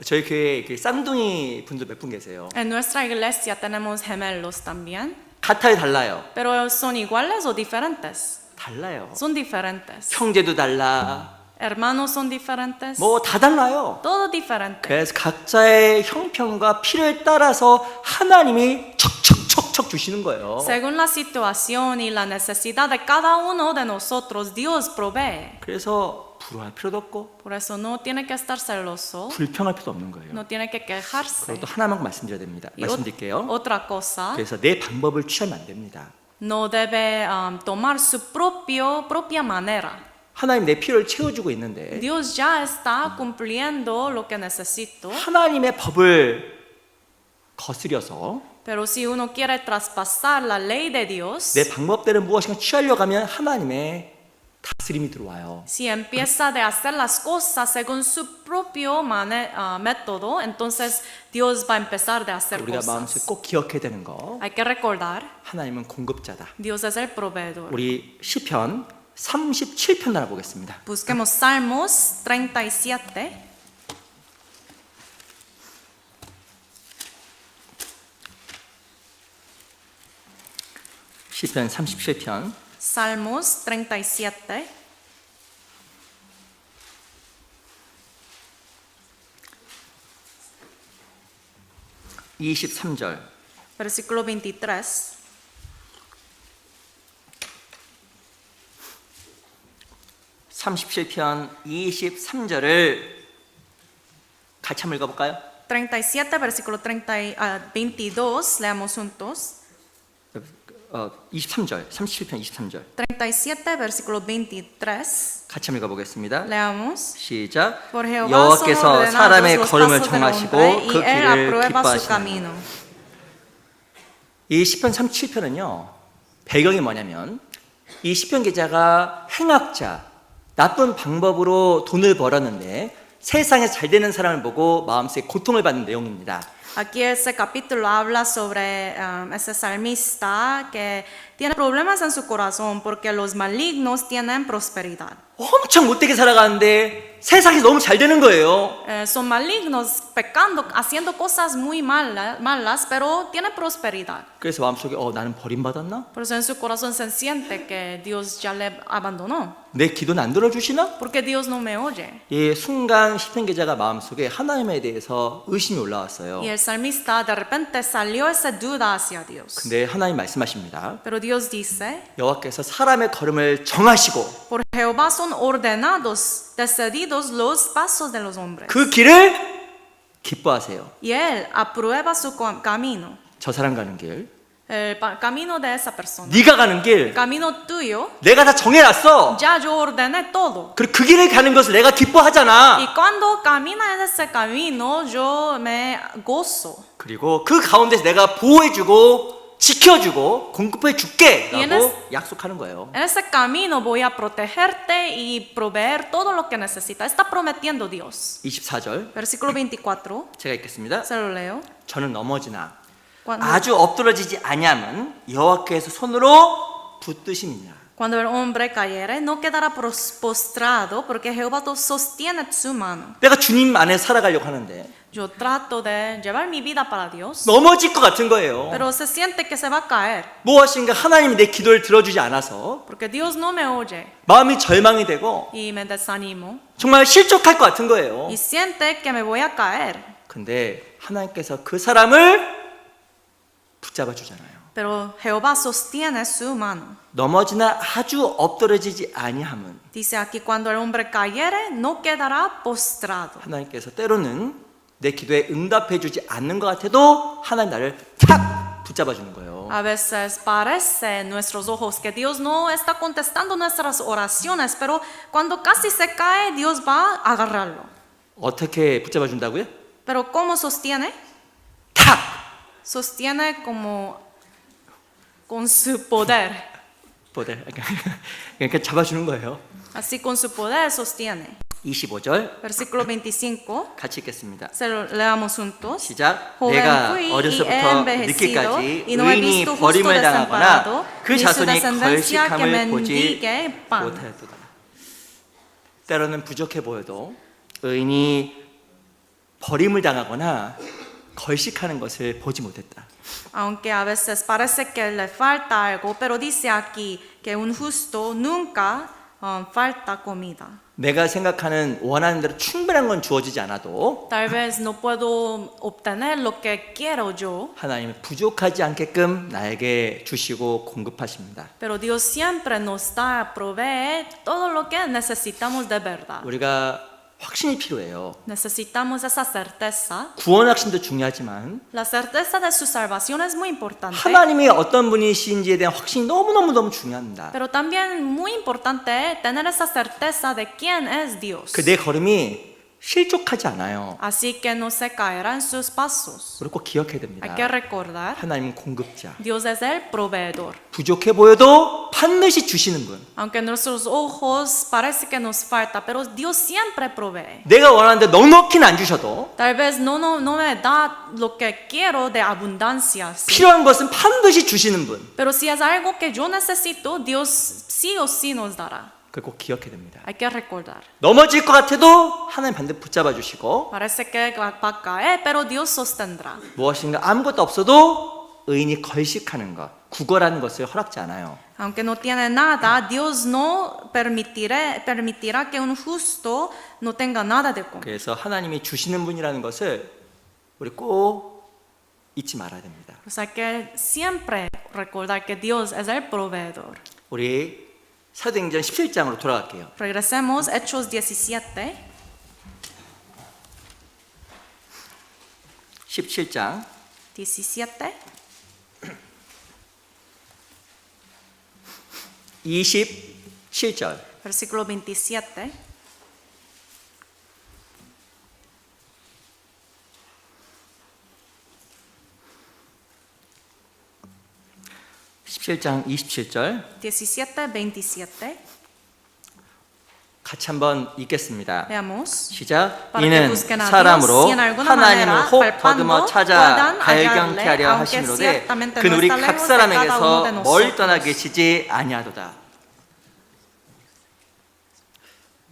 저희 교회에 그 쌍둥이 분들 몇 분 계세요. En nuestra iglesia tenemos gemelos también, 같아요, 달라요. pero son iguales o diferentes. 달라요. Son diferentes. 형제도 달라. Hermanos son diferentes. 뭐 다 달라요. Todo diferente. 그래서 각자의 형편과 필요에 따라서 하나님이 척척척척 주시는 거예요. Según la situación y la necesidad de cada uno de nosotros, Dios provee. 그래서 불화할 필요도 없고 Por eso no tiene que estar celoso, 불평할 필요도 없는 거예요. no tiene que quejarse. 그리고 또 하나만 말씀드려야 됩니다. Y 말씀드릴게요. otra cosa, 그래서 내 방법을 취하면 안 됩니다. no debe tomar su propia manera. 하나님 내 필요를 채워주고 있는데 Dios ya está cumpliendo lo que necesito, 하나님의 법을 거스려서 pero si uno quiere traspasar la ley de Dios, 내 방법대로 무엇인가 취하려고 하면 하나님의 다스림이 들어와요. si empieza de hacer las cosas según su propio método, entonces Dios va a empezar de hacer 우리가 마음속에 cosas. 꼭 기억해야 되는 거, Hay que recordar, 하나님은 공급자다. Dios es el proveedor. 우리 시편 37편 알아보겠습니다. Busquemos Salmos 37. 시편 37편 Salmos 37. (23절) Versículo 23. (37편) 23절을 같이 한번 읽어볼까요? 37, versículo 22, leamos juntos. 23절, 37편 23절 37, versículo 23, 같이 한번 읽어보겠습니다. leamos. 시작. Por Jehová son 여호와께서 ordenados 사람의 los 걸음을 pasos del 정하시고 hombre, 그 y él 길을 aprueba su 기뻐하시나니. camino. 이 시편 37편은요 배경이 뭐냐면 이 시편 기자가 행악자, 나쁜 방법으로 돈을 벌었는데 세상에 잘 되는 사람을 보고 마음속에 고통을 받는 내용입니다. Aquí ese capítulo habla sobre ese salmista que tiene problemas en su corazón porque los malignos tienen prosperidad. 엄청 못되게 살아가는데 세상이 너무 잘 되는 거예요. Son malignos pecando, haciendo cosas muy malas, pero tienen prosperidad. 그래서 마음속에 나는 버림받았나? Por eso en su corazón se siente que Dios ya le abandonó. 내 기도는 안 들어주시나? Porque Dios no me oye. 예, 순간 시편 기자가 마음속에 하나님에 대해서 의심이 올라왔어요. Y el salmista de repente salió esa duda hacia Dios. 근데 하나님 말씀하십니다. Pero Dios dice, 여호와께서 사람의 걸음을 정하시고 por Jehová son ordenados, decididos los pasos de los hombres. 그 길을 기뻐하세요. Y Él aprueba su camino, 저 사람 가는 길, el camino de esa persona. 네가 가는 길, El camino tuyo, 내가 다 정해놨어. ya yo ordené todo. 그리고 그 길을 가는 것을 내가 기뻐하잖아. Y cuando camina en ese camino, yo me gozo. 그리고 그 가운데서 내가 보호해주고 지켜주고 공급해줄게 라고 약속하는 거예요. En ese camino voy a protegerte y proveer todo lo que necesitas. Está prometiendo Dios. 24절 Versículo 24, 제가 읽겠습니다. se lo leo. 저는 넘어지나 Cuando, 아주 엎드러지지 아니함은 여호와께서 손으로 붙드심이냐. cuando el hombre cayere, no quedará postrado, porque Jehová sostiene su mano. 내가 주님 안에 살아가려고 하는데 Yo trato de llevar mi vida para Dios, 넘어질 것 같은 거예요. pero se siente que se va a caer, 무엇인가 하나님이 내 기도를 들어주지 않아서 porque Dios no me oye. 마음이 절망이 되고 Y me desanimo. 정말 실족할 것 같은 거예요. Y siente que me voy a caer. 근데 하나님께서 그 사람을 붙잡아 주잖아요. Pero Jehová sostiene su mano. 넘어지나 아주 엎드러지지 아니함은 Dice aquí, cuando el hombre cayere, no quedará postrado. 하나님께서 때로는 내 기도에 응답해 주지 않는 것 같아도 하나님 나를 탁 붙잡아 주는 거예요. A veces parece en nuestros ojos que Dios no está contestando nuestras oraciones, pero cuando casi se cae, Dios va a agarrarlo. 어떻게 붙잡아 준다고요? Pero ¿cómo sostiene? 탁! Sostiene como con su poder. 그러니까 잡아주는 거예요. Así con su poder sostiene. 25절 Versículo 25. 같이 읽겠습니다. Se lo leamos juntos. 시작. Joven 내가 fui y he 어려서부터 envejecido 늦기까지 y no he 의인이 visto justo 버림을 당하거나 desamparado, 그 ni su 자손이 descendencia que 걸식함을 보지 mendigue pan. 못하였도다. 때로는 부족해 보여도 의인이 버림을 당하거나 걸식하는 것을 보지 못했다. Aunque a veces parece que le falta algo, pero dice aquí que un justo nunca falta comida. 내가 생각하는 원하는 대로 충분한 건 주어지지 않아도 Tal vez no puedo obtener lo que quiero yo, 하나님은 부족하지 않게끔 나에게 주시고 공급하십니다. pero Dios siempre nos da a proveer todo lo que necesitamos de verdad. 우리가 확신이 필요해요. Necesitamos esa certeza. 구원 확신도 중요하지만 La certeza de su salvación es muy importante, 하나님이 어떤 분이신지에 대한 확신이 너무너무 중요합니다. pero también muy importante tener esa certeza de quién es Dios. 그 내 걸음이 실족하지 않아요. Así que no se caerá en sus pasos. 우리 꼭 기억해야 됩니다. Hay que recordar, 하나님은 공급자. Dios es el proveedor. 부족해 보여도 반드시 주시는 분. Aunque en nuestros ojos parece que nos falta, pero Dios siempre provee. 내가 원하는데 넉넉히는 안 주셔도 Tal vez no me da lo que quiero de abundancia, sí. 필요한 것은 반드시 주시는 분. Pero si es algo que yo necesito, Dios sí o sí nos dará. 그걸 꼭 기억해야 됩니다. Hay que recordar. 넘어질 것 같아도 하나님 반드시 붙잡아 주시고 Parece que va a caer, pero Dios sostendrá. 무엇인가 아무것도 없어도 의인이 걸식하는 것, 구걸하는 것을 허락지 않아요. Aunque no tiene nada, Dios no permitirá que un justo no tenga nada de comer. 그래서 하나님이 주시는 분이라는 것을 우리 꼭 잊지 말아야 됩니다. O sea que siempre recordar que Dios es el proveedor. 우리 사도행전 17장으로 돌아갈게요. Regresemos, Hechos 17. 17장 17, 27절. versículo 27. (17장 27절) 17, 27. 같이 한번 읽겠습니다. Veamos. 시작. Para que 이는 busquen a 사람으로 Dios y en alguna 하나님을 manera, 혹 palpando, 더듬어 찾아 puedan 발견케 hallarle, 하려 aunque 하심이로되 ciertamente 그는 no 우리 está 각 lejos de cada uno de 사람에게서 멀리 nosotros. 떠나 계시지 아니하도다.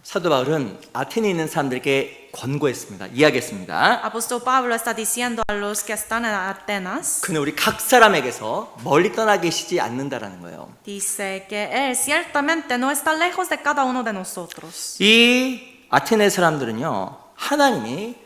사도 바울은 아테네에 있는 사람들에게 권고했습니다. 이야기했습니다. Apóstol Pablo está diciendo a los que están en Atenas, 그는 우리 각 사람에게서 멀리 떠나 계시지 않는다라는 거예요. dice que Él ciertamente no está lejos de cada uno de nosotros. 이 아테네 사람들은요, 하나님이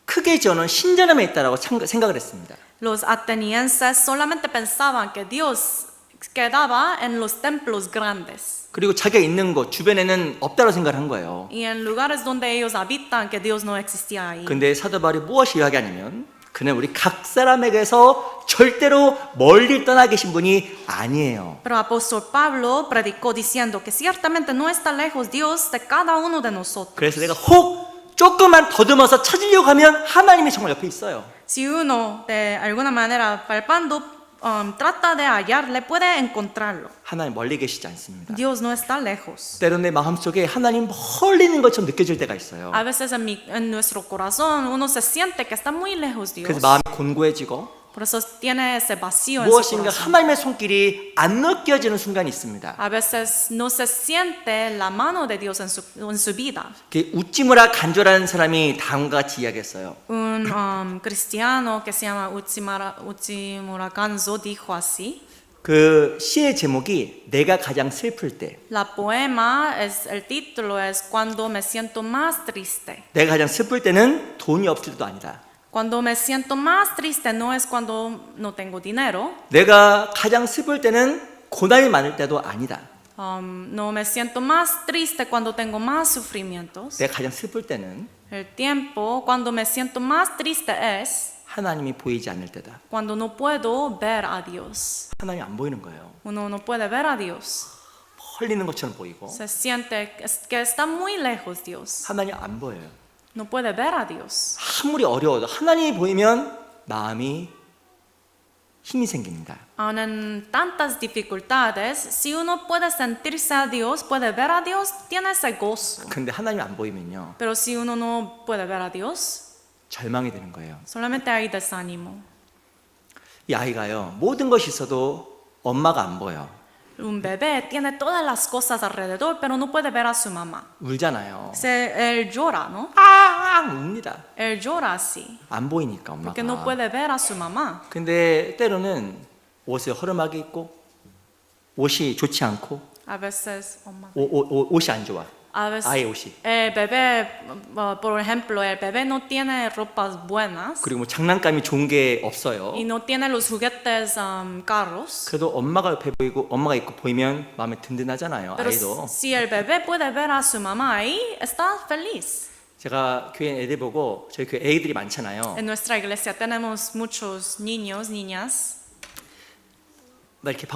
크게 지어놓은 신전함에 있다라고 생각을 했습니다. Los atenienses solamente pensaban que Dios quedaba en los templos grandes 그리고 자기가 있는 곳 주변에는 없다고 생각을 한 거예요. y en lugares donde ellos habitan que Dios no existía ahí. 근데 사도 바울이 무엇을 이야기하냐면 그는 우리 각 사람에게서 절대로 멀리 떠나 계신 분이 아니에요. Pero apóstol Pablo predicó diciendo que ciertamente no está lejos Dios de cada uno de nosotros. 그래서 내가 혹 조금만 더듬어서 찾으려고 하면 하나님이 정말 옆에 있어요. Si uno de alguna manera palpando trata de hallarle, puede encontrarlo. 하나님 멀리 계시지 않습니다. Dios no está lejos. 때론 내 마음속에 하나님 멀리 있는 것처럼 느껴질 때가 있어요. A veces en nuestro corazón uno se siente que está muy lejos Dios. 그래서 마음이 곤고해지고 Por eso tiene ese vacío en su 무엇인가 corazón. 하나님의 손길이 안 느껴지는 순간이 있습니다. A veces no se siente la mano de Dios en su vida. 우찌무라 간조라는 사람이 다음과 같이 이야기했어요. Un cristiano que se llama Uchimura Kanzo dijo así. 그 시의 제목이 내가 가장 슬플 때, La poema el título es Cuando me siento más triste. 내가 가장 슬플 때는 돈이 없을 때도 아니다. Cuando me siento más triste no es cuando no tengo dinero. 내가 가장 슬플 때는 고난이 많을 때도 아니다. No me siento más triste cuando tengo más sufrimientos. 내가 가장 슬플 때는 El tiempo cuando me siento más triste es 하나님이 보이지 않을 때다. cuando no puedo ver a Dios. 하나님이 안 보이는 거예요. Uno no puede ver a Dios. 멀리 있는 것처럼 보이고 Se siente que está muy lejos Dios. 하나님 안 보여요. No puede ver a Dios. 아무리 어려워도 하나님이 보이면 마음이 힘이 생깁니다. Aun en tantas dificultades, si uno puede sentirse a Dios, puede ver a Dios, tiene ese gozo. 근데 하나님이 안 보이면요, Pero si uno no puede ver a Dios, 절망이 되는 거예요. solamente hay desánimo. 이 아이가요, 모든 것이 있어도 엄마가 안 보여. Un bebé tiene todas las cosas alrededor, pero no puede ver a su mamá. 울잖아요. Él llora, ¿no? 웁니다. Él llora así, 안 보이니까 porque no 엄마가. puede ver a su mamá. 근데 때로는 옷에 허름하게 입고 옷이 좋지 않고 A veces, 옷이 안 좋아. a veces 아예 옷이. el bebé, por ejemplo, el bebé no tiene ropas buenas 그리고 뭐 장난감이 좋은 게 없어요. y no tiene los juguetes caros. 그래도 엄마가 옆에 보이고 엄마가 있고 보이면 마음에 든든하잖아요. Pero 아이도. si el bebé puede ver a su mamá ahí, está feliz. 제가 교회 애들 보고 저희 교회 애들이 많잖아요. En nuestra iglesia tenemos muchos niños, niñas. 나 이렇게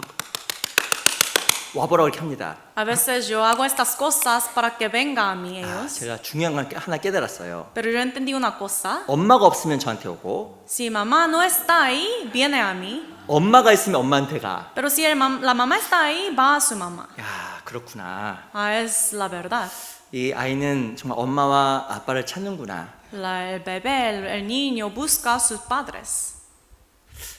와보라고 이렇게 합니다. A veces yo hago estas cosas para que venga a mí ellos. 제가 중요한 걸 하나 깨달았어요. Pero yo entendí una cosa. 엄마가 없으면 저한테 오고 Si mamá no está ahí, viene a mí. 엄마가 있으면 엄마한테 가. Pero si la mamá está ahí, va a su mamá. 야, 그렇구나. Es la verdad. 이 아이는 정말 엄마와 아빠를 찾는구나. El bebé, el niño busca a sus padres.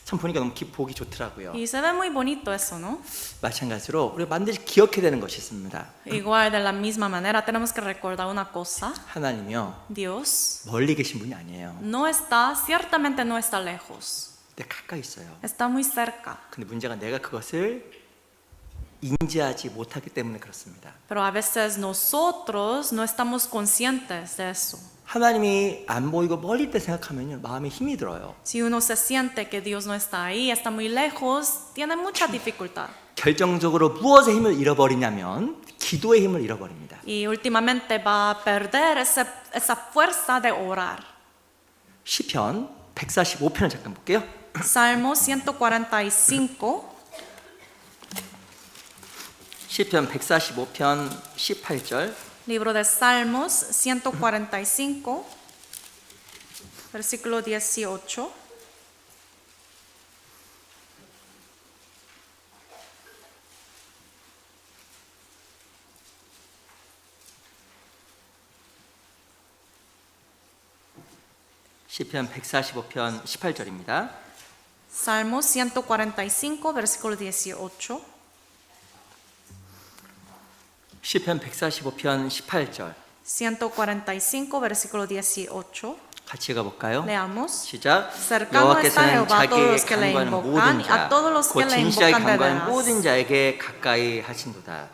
참 보니까 너무 보기 좋더라고요. Y se ve muy bonito eso, ¿no? 마찬가지로 우리가 반드시 기억해야 되는 것이 있습니다. Igual de la misma manera tenemos que recordar una cosa. 하나님이요, Dios 멀리 계신 분이 아니에요. no está, ciertamente no está lejos. 내 가까이 있어요. Está muy cerca. 근데 문제가 내가 그것을 인지하지 못하기 때문에 그렇습니다. Pero a veces nosotros no estamos conscientes de eso. 하나님이 안 보이고 멀리 있다 생각하면요, 마음에 힘이 들어요. Si uno se siente que Dios no está ahí, está muy lejos, tiene mucha dificultad. 결정적으로 무엇의 힘을 잃어버리냐면 기도의 힘을 잃어버립니다. Y últimamente va a perder esa fuerza de orar. 시편 145편을 잠깐 볼게요. Salmo 145. 시편 145편 18절. Libro de Salmos 145, versículo 18. 시편 145편 18절입니다. Salmo 145, versículo 18. 시편 145편 18절 145, versículo 18. 같이 읽어볼까요? Leamos. 시작. Cercano está 여호와께서는 Jehová a todos 자기의 los que le 간구하는 invocan, 모든 a todos los 자, que 곧 le 진실하게 invocan de 간구하는 veras. 모든 자에게 가까이 하신도다.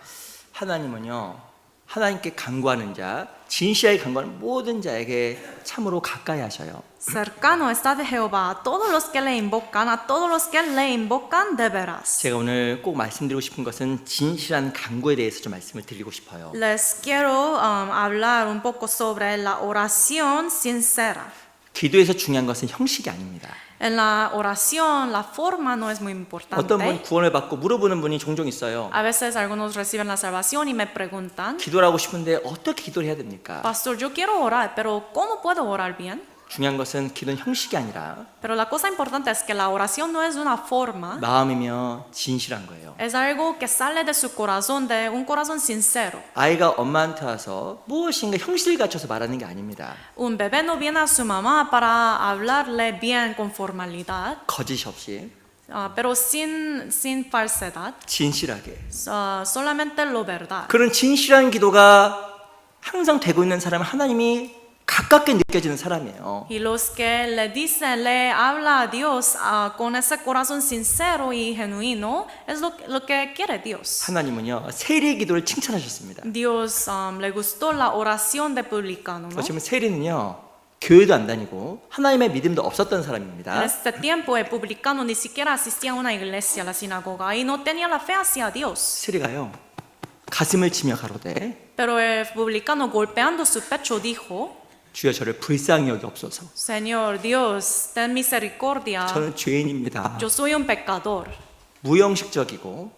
하나님은요, 하나님께 간구하는 자, 진실하게 간구하는 모든 자에게 참으로 가까이 하셔요. Cercano está de Jehová a todos los que le invocan, a todos los que le invocan de veras. 제가 오늘 꼭 말씀드리고 싶은 것은 진실한 간구에 대해서 좀 말씀을 드리고 싶어요. Les quiero hablar un poco sobre la oración sincera. 기도에서 중요한 것은 형식이 아닙니다. En la oración, la forma no es muy 어떤 분 importante. 구원을 받고 물어보는 분이 종종 있어요. A veces algunos reciben la salvación y me preguntan, 기도를 하고 싶은데 어떻게 기도를 해야 됩니까? Pastor, yo quiero orar, pero ¿cómo puedo orar bien? 중요한 것은 기도는 형식이 아니라 Pero la cosa importante es que la oración no es una forma, 마음이며 진실한 거예요. es algo que sale de su corazón, de un corazón sincero. 아이가 엄마한테 와서 무엇인가 형식을 갖춰서 말하는 게 아닙니다. Un bebé no viene a su mamá para hablarle bien con formalidad, 거짓 없이 pero sin falsedad, 진실하게. solamente lo verdad. 그런 진실한 기도가 항상 되고 있는 사람은 하나님이 가깝게 느껴지는 사람이에요. Y los que le dicen, le habla a Dios con ese corazón sincero y genuino, es lo que quiere Dios. 하나님은요, 세리의 기도를 칭찬하셨습니다. Dios le gustó la oración de publicano, ¿no? 보시면 세리는요, 교회도 안 다니고 하나님의 믿음도 없었던 En 사람입니다. este tiempo el publicano ni siquiera asistía a una iglesia, a la sinagoga, y no tenía la fe hacia Dios. 세리가요, 가슴을 치며 가로되 Pero el publicano golpeando su pecho dijo, 주여 저를 불쌍히 여기옵소서. Señor Dios, ten misericordia, 저는 죄인입니다. yo soy un pecador. 무형식적이고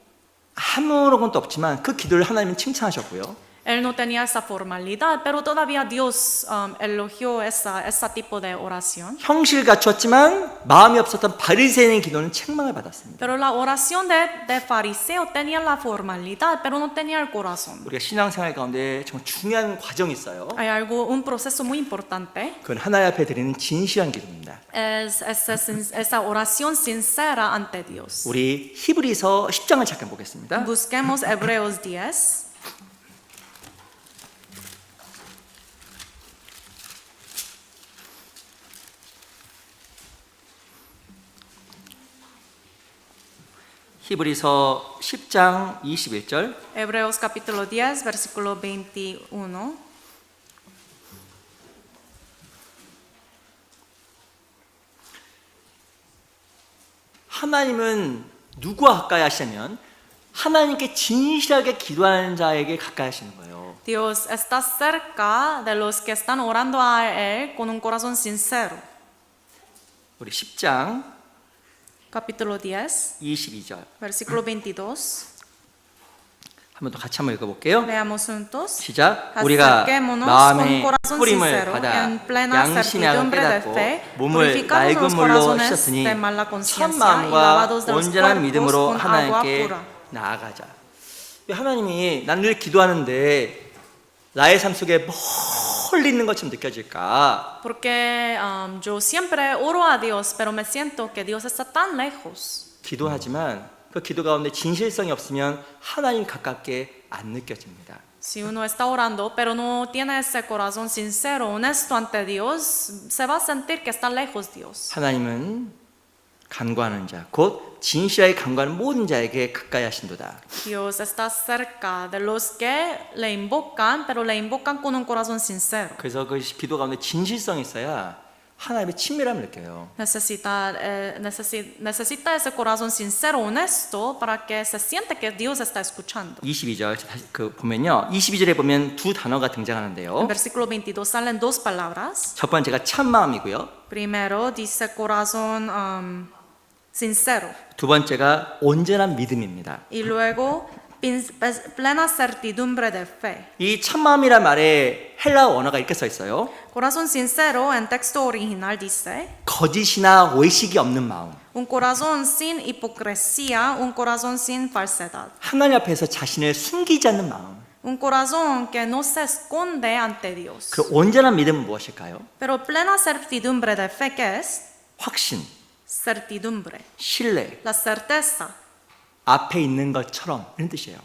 아무런 것도 없지만 그 기도를 하나님은 칭찬하셨고요. Él no tenía esa formalidad, pero todavía Dios elogió esa tipo de oración. 형식을 갖추었지만 마음이 없었던 바리새인의 기도는 책망을 받았습니다. Pero la oración de fariseo tenía la formalidad, pero no tenía el corazón. 우리가 신앙생활 가운데 정말 중요한 과정이 있어요. Hay un proceso muy importante, 그건 하나님 앞에 드리는 진실한 기도입니다. es esa oración sincera ante Dios. 우리 히브리서 10장을 잠깐 보겠습니다. Busquemos Hebreos 10. 히브리서 10장 21절 Hebreos capítulo 10, versículo 21. 하나님은 누구와 가까이 하시냐면 하나님께 진실하게 기도하는 자에게 가까이 하시는 거예요. Dios está cerca de los que están orando a Él con un corazón sincero. 우리 10장 Capítulo 10, 22절 versículo 22. 한 번 더 같이 한번 읽어볼게요. Leamos juntos. 시작. 우리가 Acerquémonos 마음의 con corazón 뿌림을 sincero, 받아 en plena 양심의 악을 certidumbre de 깨닫고 fe, 몸을 purificados 맑은 los 물로 corazones 씻었으니 de mala 첫 conciencia y 마음과 lavados de los 온전한 cuerpos 믿음으로 con agua 하나님께 pura. 나아가자. 하나님이 난 늘 기도하는데 나의 삶 속에 멀리 있는 것처럼 느껴질까? Porque yo siempre oro a Dios, pero me siento que Dios está tan lejos. 기도하지만 그 기도 가운데 진실성이 없으면 하나님 가깝게 안 느껴집니다. Si uno está orando, pero no tiene ese corazón sincero, honesto ante Dios, se va a sentir que está lejos Dios. 하나님은 간구하는 자, 곧 진실하게 간구하는 모든 자에게 가까이 하신도다. Dios está cerca de los que le invocan, pero le invocan con un corazón sincero. 그래서 그 기도 가운데 진실성이 있어야 하나님의 친밀함을 느껴요. Necesita ese corazón sincero, honesto, para que se siente que Dios está escuchando. 22절 그 보면요. 22절에 보면 두 단어가 En 등장하는데요. versículo 22 salen dos palabras. 첫 번째가 참 마음이고요. Primero dice corazón sincero 두 번째가 온전한 믿음입니다. y luego plena certidumbre de fe. 이 참 마음이란 말에 헬라어 언어가 이렇게 써 있어요. Corazón sincero en texto original dice 거짓이나 외식이 없는 마음. un corazón sin hipocresía, un corazón sin falsedad. 하나님 앞에서 자신을 숨기지 않는 마음. Un corazón que no se esconde ante Dios. 그 온전한 믿음은 무엇일까요? Pero plena certidumbre de fe, ¿qué es? 확신, Certidumbre. 신뢰, La certeza. 앞에 있는 것처럼 이런 뜻이에요.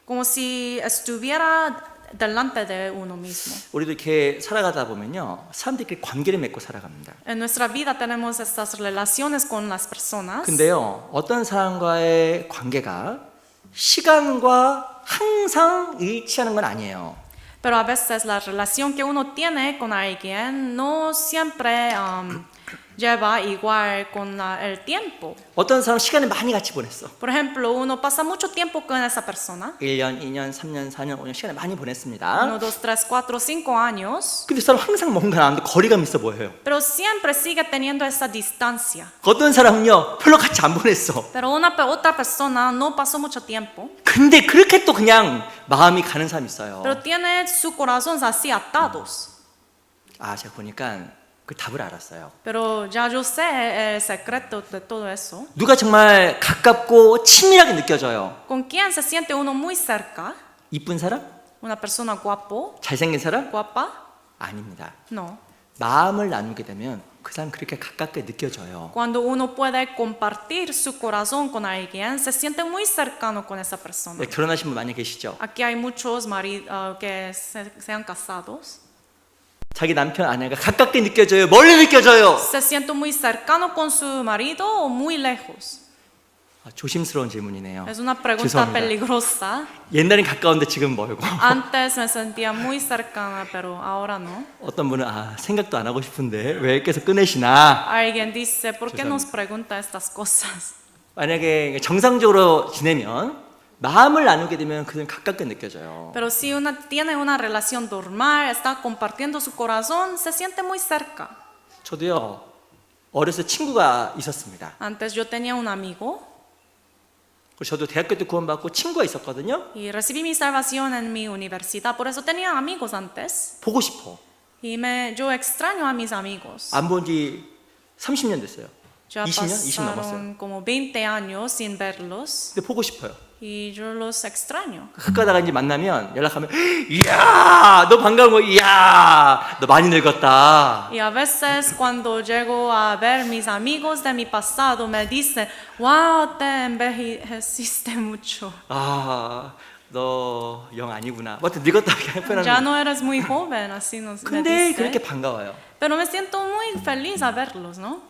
Como si estuviera delante de uno mismo. 우리도 이렇게 살아가다 보면요, 사람들끼리 관계를 맺고 살아갑니다. En nuestra vida tenemos estas relaciones con las personas. 근데요, 어떤 사람과의 관계가 시간과 항상 일치하는 건 아니에요. Pero a veces la relación que uno tiene con alguien no siempre lleva igual con el tiempo. 어떤 사람 시간을 많이 같이 보냈어. Por ejemplo, uno pasa mucho tiempo con esa persona. 1년, 2년, 3년, 4년, 5년 시간을 많이 보냈습니다. 1, 2, 3, 4, 5 años. 근데 그 사람 항상 뭔가 나한테 거리감 있어 보여요. Pero siempre sigue teniendo esa distancia. 어떤 사람은요, 별로 같이 안 보냈어. Pero otra persona no pasó mucho tiempo. 근데 그렇게 또 그냥 마음이 가는 사람이 있어요. Pero tiene su corazón así atados. 아, 제가 보니까 그 답을 알았어요. Pero ya yo sé el secreto de todo eso. 누가 정말 가깝고 친밀하게 느껴져요? ¿Con quién se siente uno muy cerca? 이쁜 사람? ¿Una persona guapo? 잘생긴 사람? ¿Guapa? 아닙니다. No. 마음을 나누게 되면 그 사람 그렇게 가깝게 느껴져요. Cuando uno puede compartir su corazón con alguien, se siente muy cercano con esa persona. 네, 결혼하신 분 많이 계시죠? Aquí hay muchos que sean casados. 자기 남편 아내가 가깝게 느껴져요? 멀리 느껴져요? ¿Se siente muy cercano con su marido o muy lejos? 아, 조심스러운 질문이네요. Es una pregunta 죄송합니다. peligrosa. 옛날엔 가까운데 지금 멀고 Antes me sentía muy cercana, pero ahora no. 어떤 분은 아, 생각도 안 하고 싶은데 왜 계속 꺼내시나? Alguien dice, ¿por qué nos pregunta estas cosas? 만약에 정상적으로 지내면 마음을 나누게 되면 그는 가깝게 느껴져요. Pero si tiene una relación normal, está compartiendo su corazón, se siente muy cerca. 저도요, 어렸을 때 친구가 있었습니다. Antes yo tenía un amigo 그리고 저도 대학교 때 구원받고 친구가 있었거든요. y recibí mi salvación en mi universidad, por eso tenía amigos antes. 보고 싶어. Y yo extraño a mis amigos. 안 본 지 30년 됐어요. Ya 20년? 20 넘었어요. pasaron como 20 años sin verlos 근데 보고 싶어요. y yo los extraño. 가까다가 이제 만나면 연락하면 이야 너 반가운 거 이야 너 많이 늙었다. Y a veces cuando llego a ver mis amigos de mi pasado me dicen, wow, te envejeciste mucho. 아 너 영 아니구나. 뭐 늙었다 이렇게 Ya 표현하는. no eres muy joven, así nos me 근데 dice. 그렇게 반가워요. Pero me siento muy feliz a verlos, ¿no?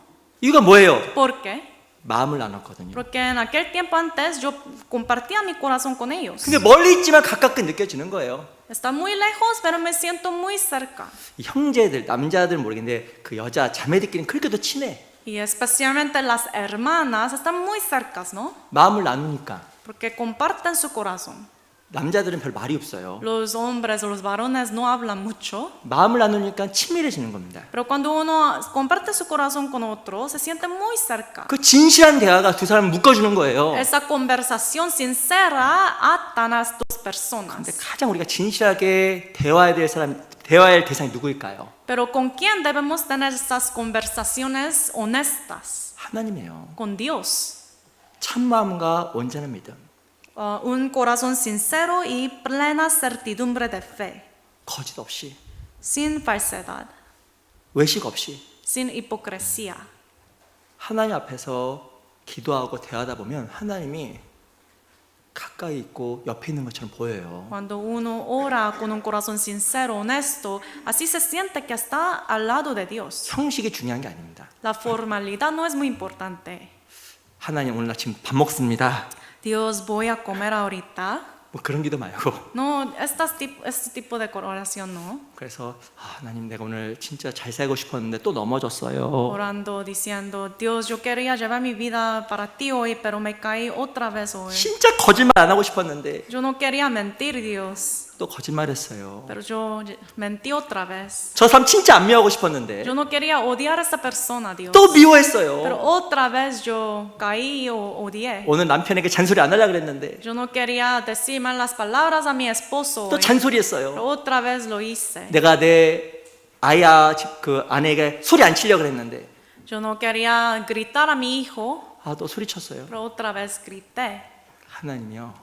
이유가 뭐예요? ¿Por qué? 마음을 나눴거든요. Porque en aquel tiempo antes yo compartía mi corazón con ellos. 근데 멀리 있지만 가깝게 느껴지는 거예요. Está muy lejos, pero me siento muy cerca. 이 형제들 남자들은 모르겠는데 그 여자 자매들끼리는 그렇게 더 친해. Y especialmente las hermanas están muy cercas, ¿no? 마음을 나누니까. Porque comparten su corazón. 남자들은 별 말이 없어요. Los hombres o los varones no hablan mucho, 마음을 나누니까 친밀해지는 겁니다. pero cuando uno comparte su corazón con otro, se siente muy cerca. 그 진실한 대화가 두 사람을 묶어주는 거예요. Esa conversación sincera atan a las dos personas. 근데 가장 우리가 진실하게 대화할 대상이 누구일까요? Pero ¿con quién debemos tener estas conversaciones honestas? 하나님이에요. Con Dios. 참마음과 온전한 믿음. Un corazón sincero y plena certidumbre de fe, 거짓 없이, sin falsedad, 외식 없이 sin hipocresía. 하나님 앞에서 기도하고 대하다 보면 하나님이 가까이 있고 옆에 있는 것처럼 보여요. Cuando uno ora con un corazón sincero, honesto, así se siente que está al lado de Dios. 형식이 중요한 게 아닙니다. La formalidad no es muy importante. 하나님 오늘 아침 밥 먹습니다. Dios, voy a comer ahorita. 뭐 그런 기도 말고. No, este tipo de oración no. 그래서 하나님 내가 오늘 진짜 잘 살고 싶었는데 또 넘어졌어요. Orando, diciendo, Dios, yo quería llevar mi vida para ti hoy, pero me caí otra vez hoy. 진짜 거짓말 안 하고 싶었는데 Yo no quería mentir, Dios, 또 거짓말했어요. pero yo mentí otra vez. 저 사람 진짜 안 미워하고 싶었는데 Yo no quería odiar a esta persona, Dios, 또 미워했어요. pero otra vez yo caí o odié. 오늘 남편에게 잔소리 안 하려고 그랬는데 Yo no quería decir malas palabras a mi esposo 또 hoy, 잔소리했어요. pero otra vez lo hice. 내가 내 그 아내에게 소리 안 치려고 그랬는데 Yo no quería gritar a mi hijo, 또 소리쳤어요. pero otra vez grité. 하나님이요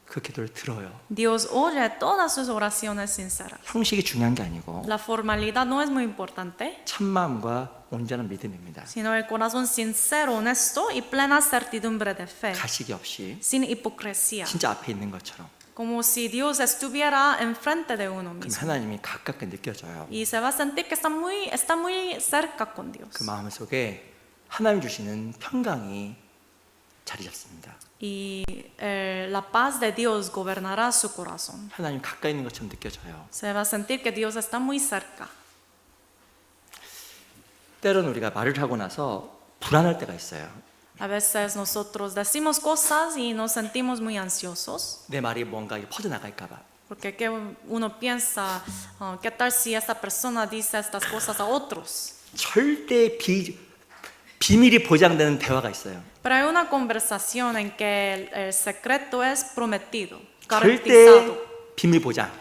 그 기도를 들어요. Dios oye todas sus oraciones sinceras. 형식이 중요한 게 아니고 La formalidad no es muy importante, 참마음과 온전한 믿음입니다. sino el corazón sincero, honesto y plena certidumbre de fe, 가식이 없이 sin hipocresía, 진짜 앞에 있는 것처럼. como si Dios estuviera enfrente de uno 그럼 mismo. 하나님이 가깝게 느껴져요. Y se va a sentir que está muy cerca con Dios. 그 마음 속에 하나님 주시는 평강이 자리 잡습니다. Y la paz de Dios gobernará su corazón. 하나님 가까이 있는 것처럼 느껴져요. Se va a sentir que Dios está muy cerca. 때로는 우리가 말을 하고 나서 불안할 때가 있어요. A veces nosotros decimos cosas y nos sentimos muy ansiosos, 내 말이 뭔가 퍼져나갈까 봐. porque uno piensa, ¿qué tal si esta persona dice estas cosas a otros? 절대 비밀이 보장되는 대화가 있어요. Pero hay una conversación en que el secreto es prometido, 절대 garantizado. 비밀 보장.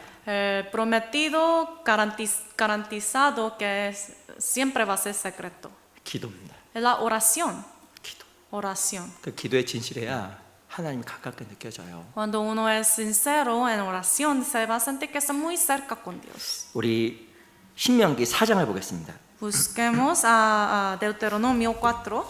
Prometido, garantizado que siempre va a ser secreto. 기도입니다. Es la oración. 기도. Oración. 그 기도에 진실해야 하나님이 가깝게 느껴져요. Cuando uno es sincero en oración, se va a sentir que está muy cerca con Dios. 우리 신명기 4장을 보겠습니다. Busquemos a Deuteronomio 4.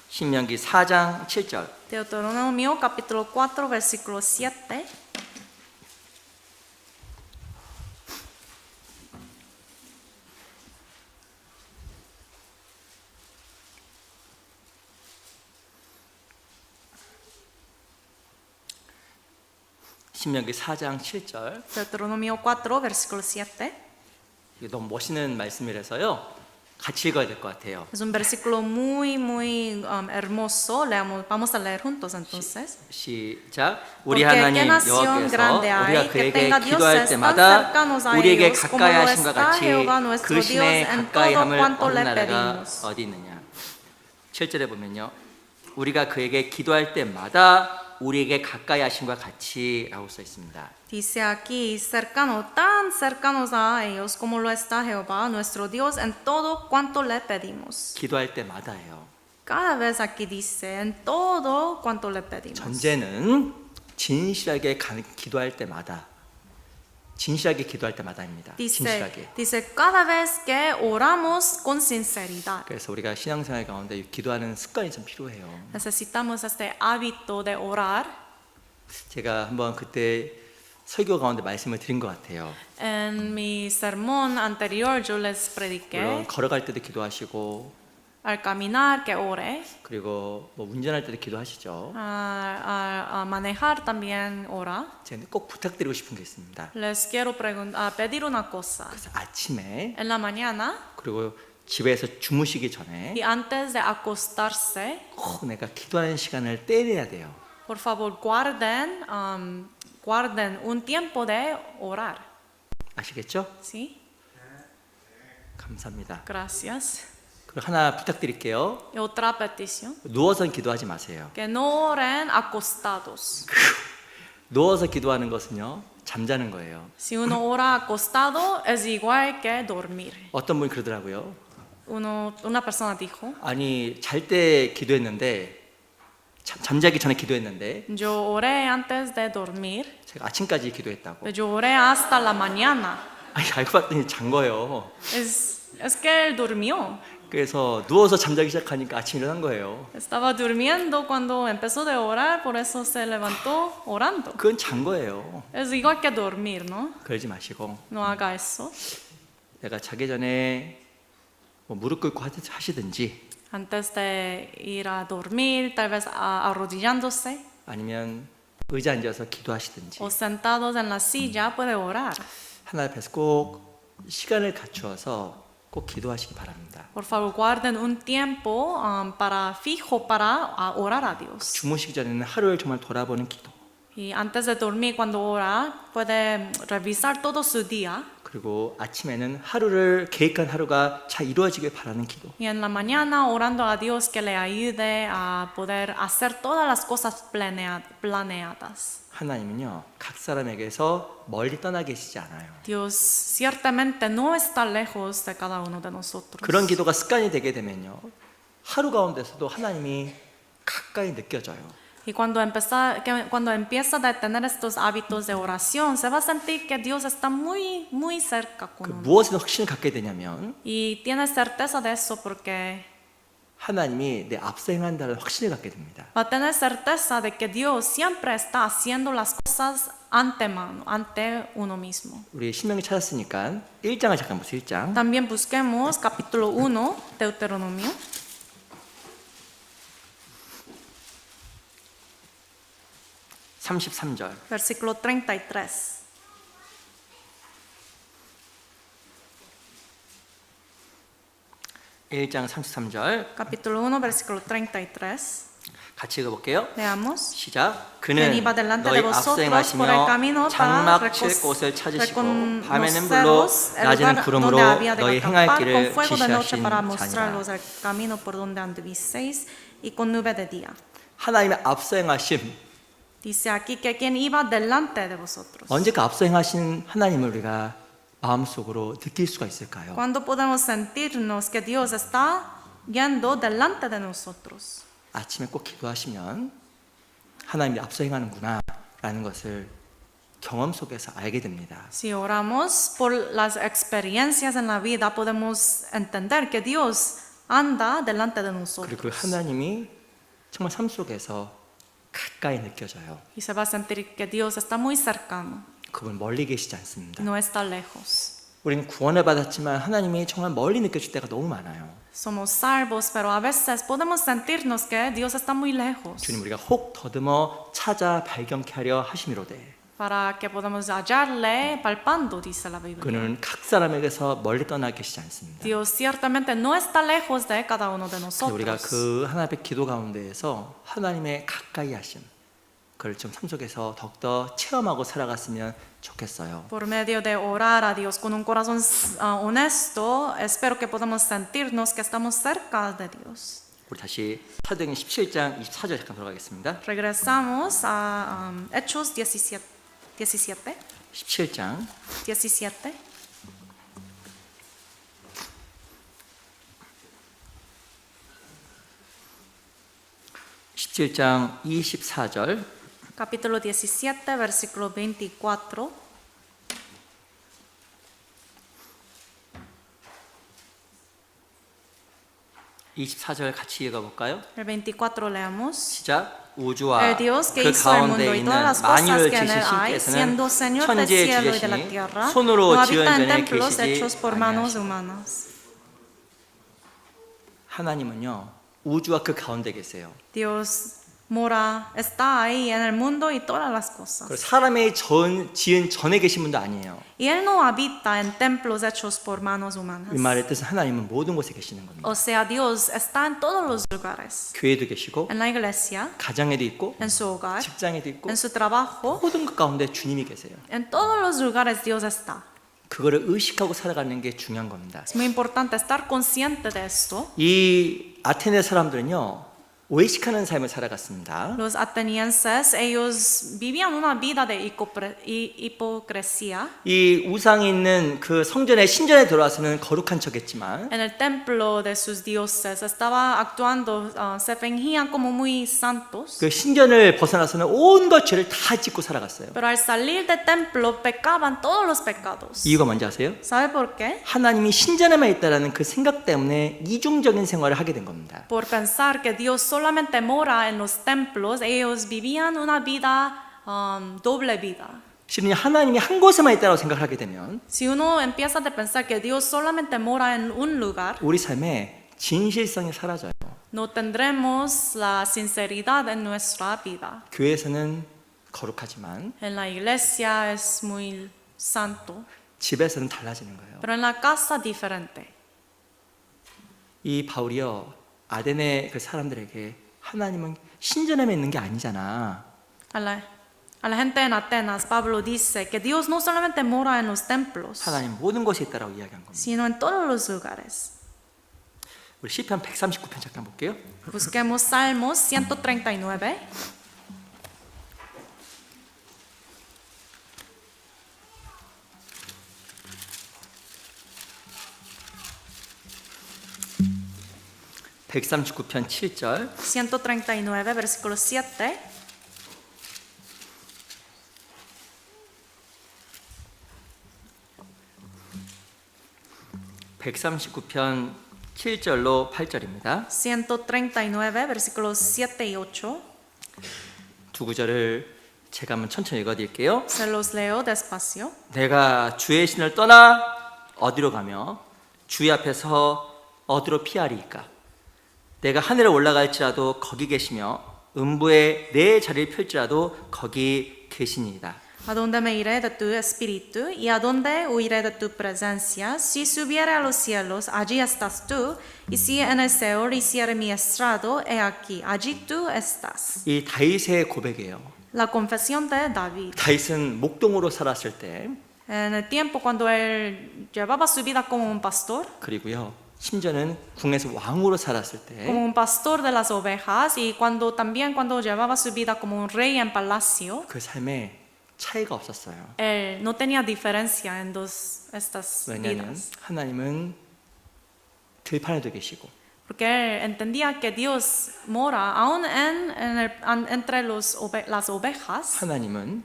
신명기 4장 7절. Deuteronomio capítulo 4, versículo 7. 신명기 4장 7절. Deuteronomio 4, versículo 7. 이게 너무 멋있는 말씀이라서요. 같이 읽어야 될 것 같아요. Es un versículo muy hermoso. Vamos a leer juntos entonces. 시작. 우리 Porque 하나님 qué nación 여호와께서 grande hay 우리가 que 그에게 tenga 기도할 dioses tan 때마다 cercanos a 우리에게 ellos como 가까이 lo 하심과 está 같이 Jehová nuestro 그 Dios 신에 en 가까이 todo 함을 cuanto 얻는 le 나라가 pedimos. 어디 있느냐. 7절에 보면요. 우리가 그에게 기도할 때마다 우리에게 가까이 하심과 같이 라고 써 있습니다. Dice aquí, cercano, tan cercanos a ellos como lo está Jehová, nuestro Dios, en todo cuanto le pedimos. 기도할 때마다예요. Cada vez aquí dice, en todo cuanto le pedimos. 전제는 진실하게 기도할 때마다. 진실하게 기도할 때마다입니다. 진실하게. Dice, cada vez que oramos con sinceridad. 그래서 우리가 신앙생활 가운데 기도하는 습관이 좀 필요해요. Necesitamos este hábito de orar. 제가 한번 그때 설교 가운데 말씀을 드린 것 같아요. En mi sermón anterior yo les 물론 prediqué 걸어갈 때도 기도하시고 al caminar que ore, 그리고 뭐 운전할 때도 기도하시죠. a manejar también ora. 제가 꼭 부탁드리고 싶은 게 있습니다. Les quiero pedir una cosa. 그래서 아침에 En la mañana 그리고 집에서 주무시기 전에 y antes de acostarse, 꼭 내가 기도하는 시간을 떼내야 돼요. por favor guarden un tiempo de orar. 아시겠죠? ¿Sí? 감사합니다. Gracias. 그리고 하나 부탁드릴게요. Y otra petición. 누워서 기도하지 마세요. Que no oren acostados. 누워서 기도하는 것은요 잠자는 거예요. Si uno ora acostado es igual que dormir. 어떤 분이 그러더라고요. Una persona dijo, 아니 잘 때 기도했는데 잠자기 전에 기도했는데 yo oré antes de dormir, 제가 아침까지 기도했다고. pero yo oré hasta la mañana. 아니 알고 봤더니 잔 거예요. Es que él durmió. 그래서 누워서 잠자기 시작하니까 아침 일어난 거예요. Estaba durmiendo cuando empezó de orar, por eso se levantó orando. 그건 잔 거예요. Es igual que dormir, ¿no? 그러지 마시고 No haga eso. 내가 자기 전에 뭐 무릎 꿇고 하시든지 Antes de ir a dormir, tal vez arrodillándose 아니면 의자 앉아서 기도하시든지 o sentados en la silla, puede orar. 하나님 앞에서 꼭 시간을 갖추어서 꼭 기도하시기 바랍니다. Por favor, guarden un tiempo fijo para orar a Dios. 주무시기 전에는 하루를 정말 돌아보는 기도. Y antes de dormir, cuando ora, puede revisar todo su día. 그리고 아침에는 하루를 계획한 하루가 잘 이루어지길 바라는 기도. Y en la mañana orando a Dios que le ayude a poder hacer todas las cosas planeadas. 하나님은요, 각 사람에게서 멀리 떠나 계시지 않아요. Dios ciertamente no está lejos de cada uno de nosotros. 그런 기도가 습관이 되게 되면요, 하루 가운데서도 하나님이 가까이 느껴져요. Y cuando empieza a tener estos hábitos de oración, se va a sentir que Dios está muy, muy cerca 그 con uno. 무엇에 확신을 갖게 되냐면 Y tiene certeza de eso porque 하나님이 내 앞서 행한다는 확신을 갖게 됩니다. va a tener certeza de que Dios siempre está haciendo las cosas antemano, ante uno mismo. 우리 신명기 찾았으니까 1장을 잠깐 보세요. 1장. También busquemos capítulo 1, Deuteronomio. 33절. Versículo 33. 일장 33절. Capítulo 1, versículo 33. 같이 읽어볼게요. Veamos. 시작. Quien 그는 iba delante 너희 de 앞서 vosotros por el 행하시며 camino 장막 para 칠 곳을 찾으시고 reconoceros 밤에는 불로 el 낮에는 lugar 구름으로 donde había de 너희 행할 acampar, con 길을 fuego de noche 지시하신 para 자니라. mostraros el camino por donde anduvisteis y con nube de día. 하나님의 앞서 행하심. Dice aquí que quien iba delante de vosotros. 언제까 앞서 행하신 하나님을 우리가 마음속으로 느낄 수가 있을까요? ¿Cuándo podemos sentirnos que Dios está yendo delante de nosotros? 아침에 꼭 기도하시면 하나님이 앞서 행하는구나 라는 것을 경험 속에서 알게 됩니다. Si oramos por las experiencias en la vida, podemos entender que Dios anda delante de 그리고 nosotros. 하나님이 정말 삶 속에서 가까이 느껴져요. Y se va a sentir que Dios está muy cercano, 그분 멀리 계시지 않습니다. no está lejos. 우리는 구원을 받았지만 하나님이 정말 멀리 느껴질 때가 너무 많아요. Somos salvos, pero a veces podemos sentirnos que Dios está muy lejos. 주님 우리가 혹 더듬어 찾아 발견케 하려 하심이로되 Para que podamos hallarle palpando, dice la Biblia. 그는 각 사람에게서 멀리 떠나 계시지 않습니다. Dios ciertamente no está lejos de cada uno de 우리가 nosotros. 그 하나님의 기도 가운데에서 하나님의 가까이 하심 그걸 좀 삶 속에서 더욱더 체험하고 살아갔으면 좋겠어요. Por medio de orar a Dios con un corazón honesto, espero que podamos sentirnos que estamos cerca de Dios. 우리 다시 사도행전 17장 24절 잠깐 돌아가겠습니다. Regresamos a Hechos 17. 17장 17. 17장 24절 Capítulo 17, versículo 24. 같이 읽어볼까요? El 24 leamos. 시작. 우주와 El Dios que 그 hizo el mundo 가운데 y 있는 todas las cosas 만유를 que en él hay, 지으신 siendo 신께서는 Señor del 천지의 cielo y de la 주제시니 tierra, no 손으로 지은 habita en 전에 templos hechos 계시지 por manos 아니하시니 humanas. 하나님은요 우주와 그 가운데 계세요. Dios mora, está ahí en el mundo y todas las 그리고 cosas. 사람의 지은 전에 계신 분도 아니에요. Y Él no habita en templos hechos por manos 이 humanas. 말의 뜻은 하나님은 모든 곳에 계시는 겁니다. O sea, Dios está en todos los lugares. 교회도 계시고 En la iglesia, 가정에도 있고 en su hogar, 직장에도 있고 en su trabajo, 모든 것 가운데 주님이 계세요. en todos los lugares Dios está. 그거를 의식하고 살아가는 게 중요한 겁니다. Es muy importante estar consciente de esto. 이 아테네 사람들은요 외식하는 삶을 살아갔습니다. Los atenienses, ellos vivían una vida de hipocresía. 이 우상이 있는 그 성전에 신전에 들어와서는 거룩한 척했지만 En el templo de sus dioses estaba actuando, se fingían como muy santos. 그 신전을 벗어나서는 온갖 죄를 다 짓고 살아갔어요. Pero al salir del templo pecaban todos los pecados. 이유가 뭔지 아세요? ¿Sabe por qué? 하나님이 신전에만 있다라는 그 생각 때문에 이중적인 생활을 하게 된 겁니다. Por pensar que Dios solamente mora en los templos, ellos vivían una vida, doble vida. 실은 하나님이 한 곳에만 있다고 생각하게 되면 Si uno empieza a pensar que Dios solamente mora en un lugar, 우리 삶에 진실성이 사라져요. no tendremos la sinceridad en nuestra vida. 교회에서는 거룩하지만 En la iglesia es muy santo, 집에서는 달라지는 거예요. pero en la casa diferente. 이 바울이요 아데네 그 사람들에게 하나님은 신전에만 있는 게 아니잖아. A A la gente en Atenas, Pablo dice que Dios no solamente mora en los templos, 하나님 모든 곳에 있다라고 이야기한 겁니다. sino en todos los lugares. 우리 시편 139편 잠깐 볼게요. Busquemos Salmos 139. (139편) 7절 139, versículo 7. (139편) 7절로 8절입니다. 139, versículos 7 y 8. 두 구절을 제가 한번 천천히 읽어드릴게요. Se los leo despacio. 내가 주의 신을 떠나 어디로 가며 주의 앞에서 어디로 피하리이까? 내가 하늘에 올라갈지라도 거기 계시며 음부에 내 자리를 펼지라도 거기 계시니이다. ¿A dónde me iré de tu espíritu? ¿Y a dónde huiré de tu presencia? Si subiere a los cielos, allí estás tú. Y si en el Seol hiciere mi estrado, he aquí, allí tú estás. 이 다윗의 고백이에요. La confesión de David. 다윗은 목동으로 살았을 때 En el tiempo cuando él llevaba su vida como un pastor, 그리고요 심지어는 궁에서 왕으로 살았을 때 como un pastor de las ovejas, y cuando llevaba su vida como un rey en palacio, 그 삶에 차이가 없었어요. él no tenía diferencia en estas 왜냐하면 vidas. 하나님은 들판에도 계시고 Porque él entendía que Dios mora aún entre las ovejas, 하나님은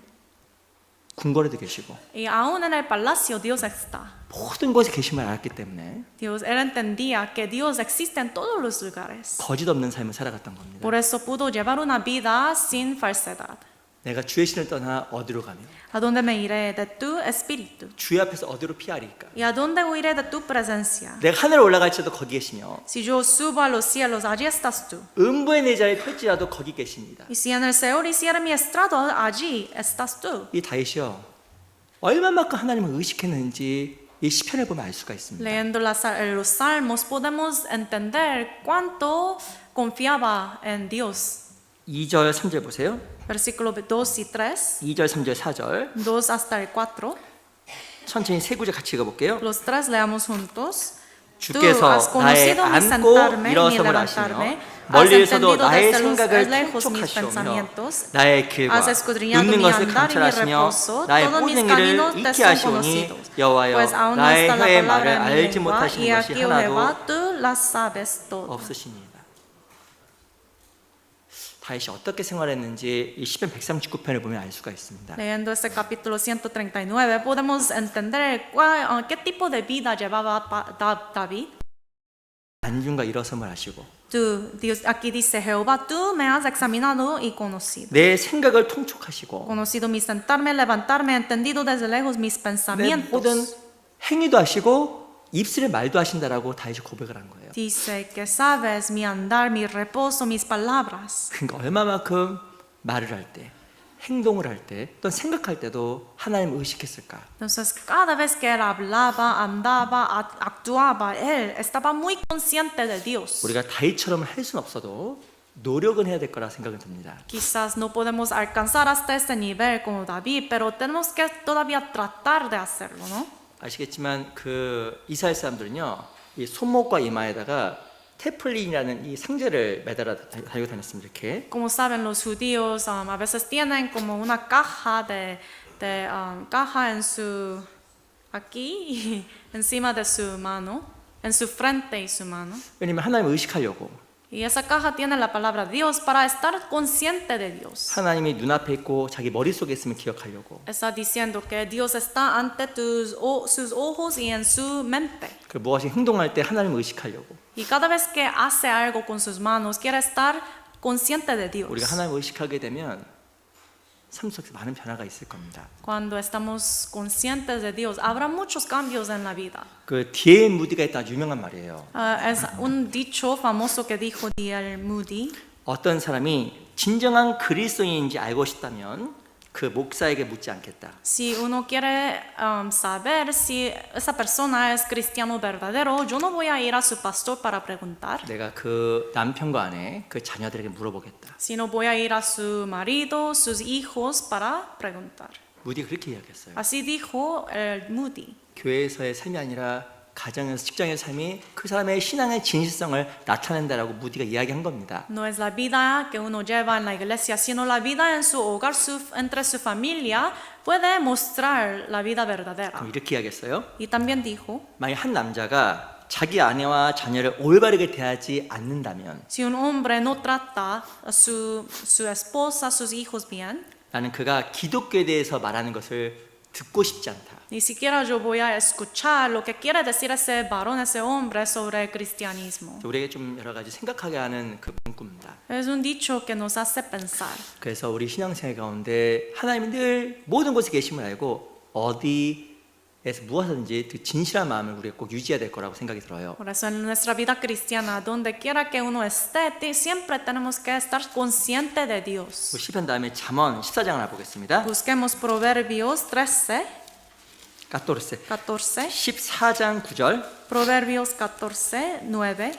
궁궐에도 계시고 y aún en el palacio Dios está. 모든 곳에 계심을 알았기 때문에 Él entendía que Dios existe en todos los lugares. 거짓 없는 삶을 살아갔던 겁니다. Por eso pudo llevar una vida sin falsedad. 내가 주의 신을 떠나 어디로 가며 ¿A dónde me iré de tu espíritu? 주의 앞에서 어디로 피하리까? ¿Y a dónde huiré de tu presencia? 내가 하늘에 올라갈지라도 거기 계시며 Si yo subo a los cielos, allí estás tú. 음부의 내 자리에 펼지라도 거기 계십니다. Y si en el Seol hiciera mi estrado, allí estás tú. 이 다윗이요 얼마만큼 하나님을 의식했는지 이 시편을 보면 알 수가 있습니다. Leyendo los salmos podemos entender cuánto confiaba en Dios. 2절 3절 보세요. Versículo 2 y 3, 2절 3절 4절 2 hasta el 4. 천천히 세 구절 같이 읽어볼게요. Los tres leamos juntos. Tú 주께서 has 나의 conocido mi 앉고 sentarme, mi 일어섬을 levantarme. 아시며 Has 멀리에서도 entendido 나의 desde 생각을 lejos mis 통촉하시오며 pensamientos. 나의 길과 Has escudriñado 눕는 mi 것을 andar y mi 감찰하시며 reposo. 나의 Todos mis 모든 caminos 일을 te 익히 son 하시오니 conocidos. 여호와여 Pues aún no 나의 está la 혀의 palabra 말을 en mi 알지 lengua, 못하시는 y 것이 aquí, oh Jehová, 하나도 tú las sabes todo. 없으시니이다. 다윗이 어떻게 생활했는지 이 시편 139편을 보면 알 수가 있습니다. Leyendo este capítulo 139 podemos entender qué tipo de vida llevaba David. 안중과 일어섬을 하시고 Dios, aquí dice Jehová, tú me has examinado y conocido. 내 생각을 통촉하시고 Conocido mi sentarme, levantarme, entendido desde lejos mis 내 모든 pensamientos. 행위도 하시고 입술의 말도 하신다라고 다윗이 고백을 한 거예요. Dice que sabes mi andar, mi reposo, mis palabras. 그러니까 얼마만큼 말을 할 때, 행동을 할 때, 또 생각할 때도 하나님을 의식했을까? Entonces, cada vez que él hablaba, andaba, actuaba, él estaba muy consciente de Dios. 우리가 다윗처럼 할 수는 없어도 노력은 해야 될 거라 생각이 듭니다. Quizás no podemos alcanzar hasta este nivel como David, pero tenemos que todavía tratar de hacerlo, ¿no? 아시겠지만 그 이스라엘 사람들은요, 이 손목과 이마에다가 테플린이라는 이 상제를 매달아 달고 다녔습니다. 이렇게. Como saben, los judíos a veces tienen como una caja caja en su aquí encima de su mano, en su frente y su mano. 왜냐면 하나님을 의식하려고. Y esa caja tiene la palabra Dios para estar consciente de Dios. 하나님이 눈앞에 있고 자기 머릿속에 있으면 기억하려고. Está diciendo que Dios está ante sus ojos y en su mente. 그 무엇이 행동할 때 하나님을 의식하려고. Y cada vez que hace algo con sus manos, quiere estar consciente de Dios. 우리가 하나님을 의식하게 되면 삶 속에 많은 변화가 있을 겁니다. Cuando estamos conscientes de Dios, habrá muchos cambios en la vida. 그 D.L. 무디가 했던 아주 유명한 말이에요. Es un dicho famoso que dijo D.L. Moody. 어떤 사람이 진정한 그리스도인인지 알고 싶다면 그 목사에게 묻지 않겠다. Si uno quiere saber si esa persona es cristiano verdadero, yo no voy a ir a su pastor para preguntar, 내가 그 남편과 아내, 그 자녀들에게 물어보겠다. sino voy a ir a su marido, sus hijos para preguntar. 무디가 그렇게 이야기했어요. Así dijo el Moody. 교회에서의 삶이 아니라 가정에서 직장의 삶이 그 사람의 신앙의 진실성을 나타낸다라고 무디가 이야기한 겁니다. No es la vida que uno lleva en la iglesia, sino la vida en su hogar, entre su familia, puede mostrar la vida verdadera. 그럼 이렇게 이야기했어요. Y también dijo, 만약 한 남자가 자기 아내와 자녀를 올바르게 대하지 않는다면 si un hombre no trata a su esposa, a sus hijos bien, 나는 그가 기독교에 대해서 말하는 것을 듣고 싶지 않다. ni siquiera yo voy a escuchar lo que quiere decir ese varón, ese hombre sobre el cristianismo. 우리에게 좀 여러 가지 생각하게 하는 그 문구입니다. Es un dicho que nos hace pensar. 그래서 우리 신앙생활 가운데 하나님이 늘 모든 곳에 계심을 알고 어디에서 무엇하든지 그 진실한 마음을 우리가 꼭 유지해야 될 거라고 생각이 들어요. Por eso en nuestra vida cristiana, donde quiera que uno esté, siempre tenemos que estar consciente de Dios. 시편 다음에 잠언 14장을 보겠습니다. Busquemos Proverbios 13, 14. 14. 14장 9절. Proverbios 14, 9.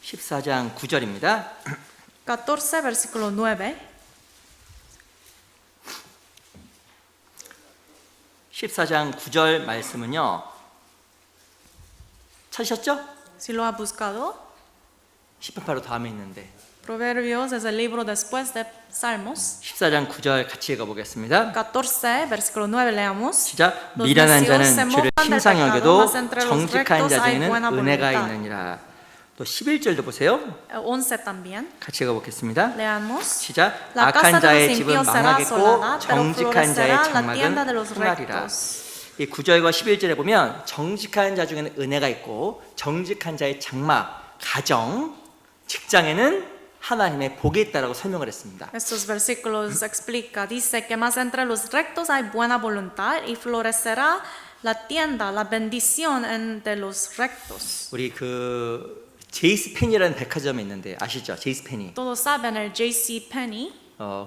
(14장 9절입니다) 14, versículo 9. 14장 9절 말씀은요. 찾으셨죠? Si lo ha buscado, 10편 바로 다음에 있는데 Proverbios es el libro después de Salmos. 14장 9절 같이 읽어보겠습니다. 14, versículo 9 leamos. 시작. Los 미련한 necios se 자는 주를 mofan del 심상히 pecado, 여겨도 mas entre los 정직한 rectos hay 자에게는 buena 은혜가 voluntad. 있느니라. 또 11절도 보세요. 11 también. 같이 읽어보겠습니다. Leamos. 시작. La casa 악한 de 자의 los 집은 impíos será 망하겠고 asolada, pero 정직한 자의 florecerá la tienda de 장막은 los 흥하리라. rectos. 이 9절과 11절에 보면 정직한 자 중에는 은혜가 있고 정직한 자의 장막, 가정, 직장에는 하나님의 복이 있다라고 설명을 했습니다. Estos versículos explica, dice que más entre los rectos hay buena voluntad y florecerá la tienda, la bendición de los rectos. 우리 그 제이스 펜이라는 백화점이 있는데 아시죠? 제이스 펜이. Todos saben el J.C. Penney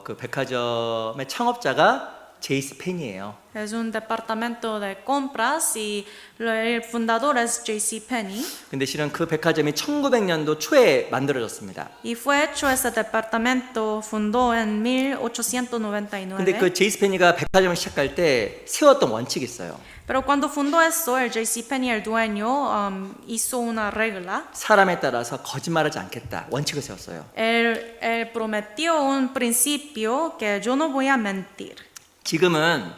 그 백화점의 창업자가 제이스 펜이에요. es un departamento de compras y el fundador es J.C. Penney. 근데 실은 그 백화점이 1900년도 초에 만들어졌습니다. Y fue hecho ese departamento, fundó en 근데 1899. 그 제이스 펜이가 백화점을 시작할 때 세웠던 원칙이 있어요. Pero cuando fundó eso, el J.C. Penney, el dueño, hizo una regla. 사람에 따라서 거짓말하지 않겠다. 원칙을 세웠어요. Él prometió un principio que yo no voy a mentir. 지금은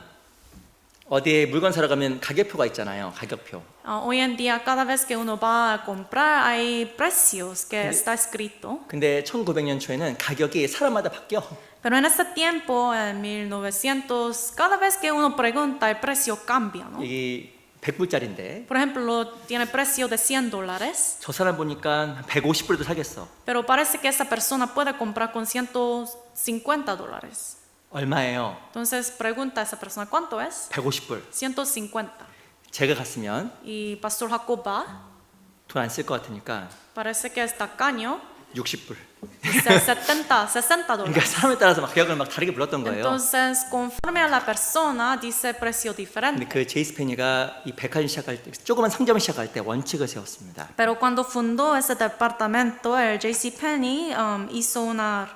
어디에 물건 사러 가면 가격표가 있잖아요. 가격표. Hoy en día, cada vez que uno va a comprar, hay precios que está escrito. 근데 1900년 초에는 가격이 사람마다 바뀌어. Pero en ese tiempo, en 1900, cada vez que uno pregunta, el precio cambia, ¿no? 이 100불짜리인데 Por ejemplo, tiene precio de $100, 저 사람 보니까 150불도 사겠어. pero parece que esa persona puede comprar con $150. 얼마예요? Entonces pregunta a esa persona, ¿cuánto es? 150불. 150. 제가 갔으면 Y Pastor Jacob va, 돈 안 쓸 것 같으니까 parece que es tacaño, 60불. dice 60 그러니까 dólares. 사람에 따라서 막 가격을 막 다르게 불렀던 거예요. Entonces, conforme a la persona, dice precio 근데 diferente. 그 제이스 페니가 이 백화점 시작할 때 조그만 상점을 시작할 때 원칙을 세웠습니다. Pero cuando fundó ese departamento, el J.C. Penney hizo un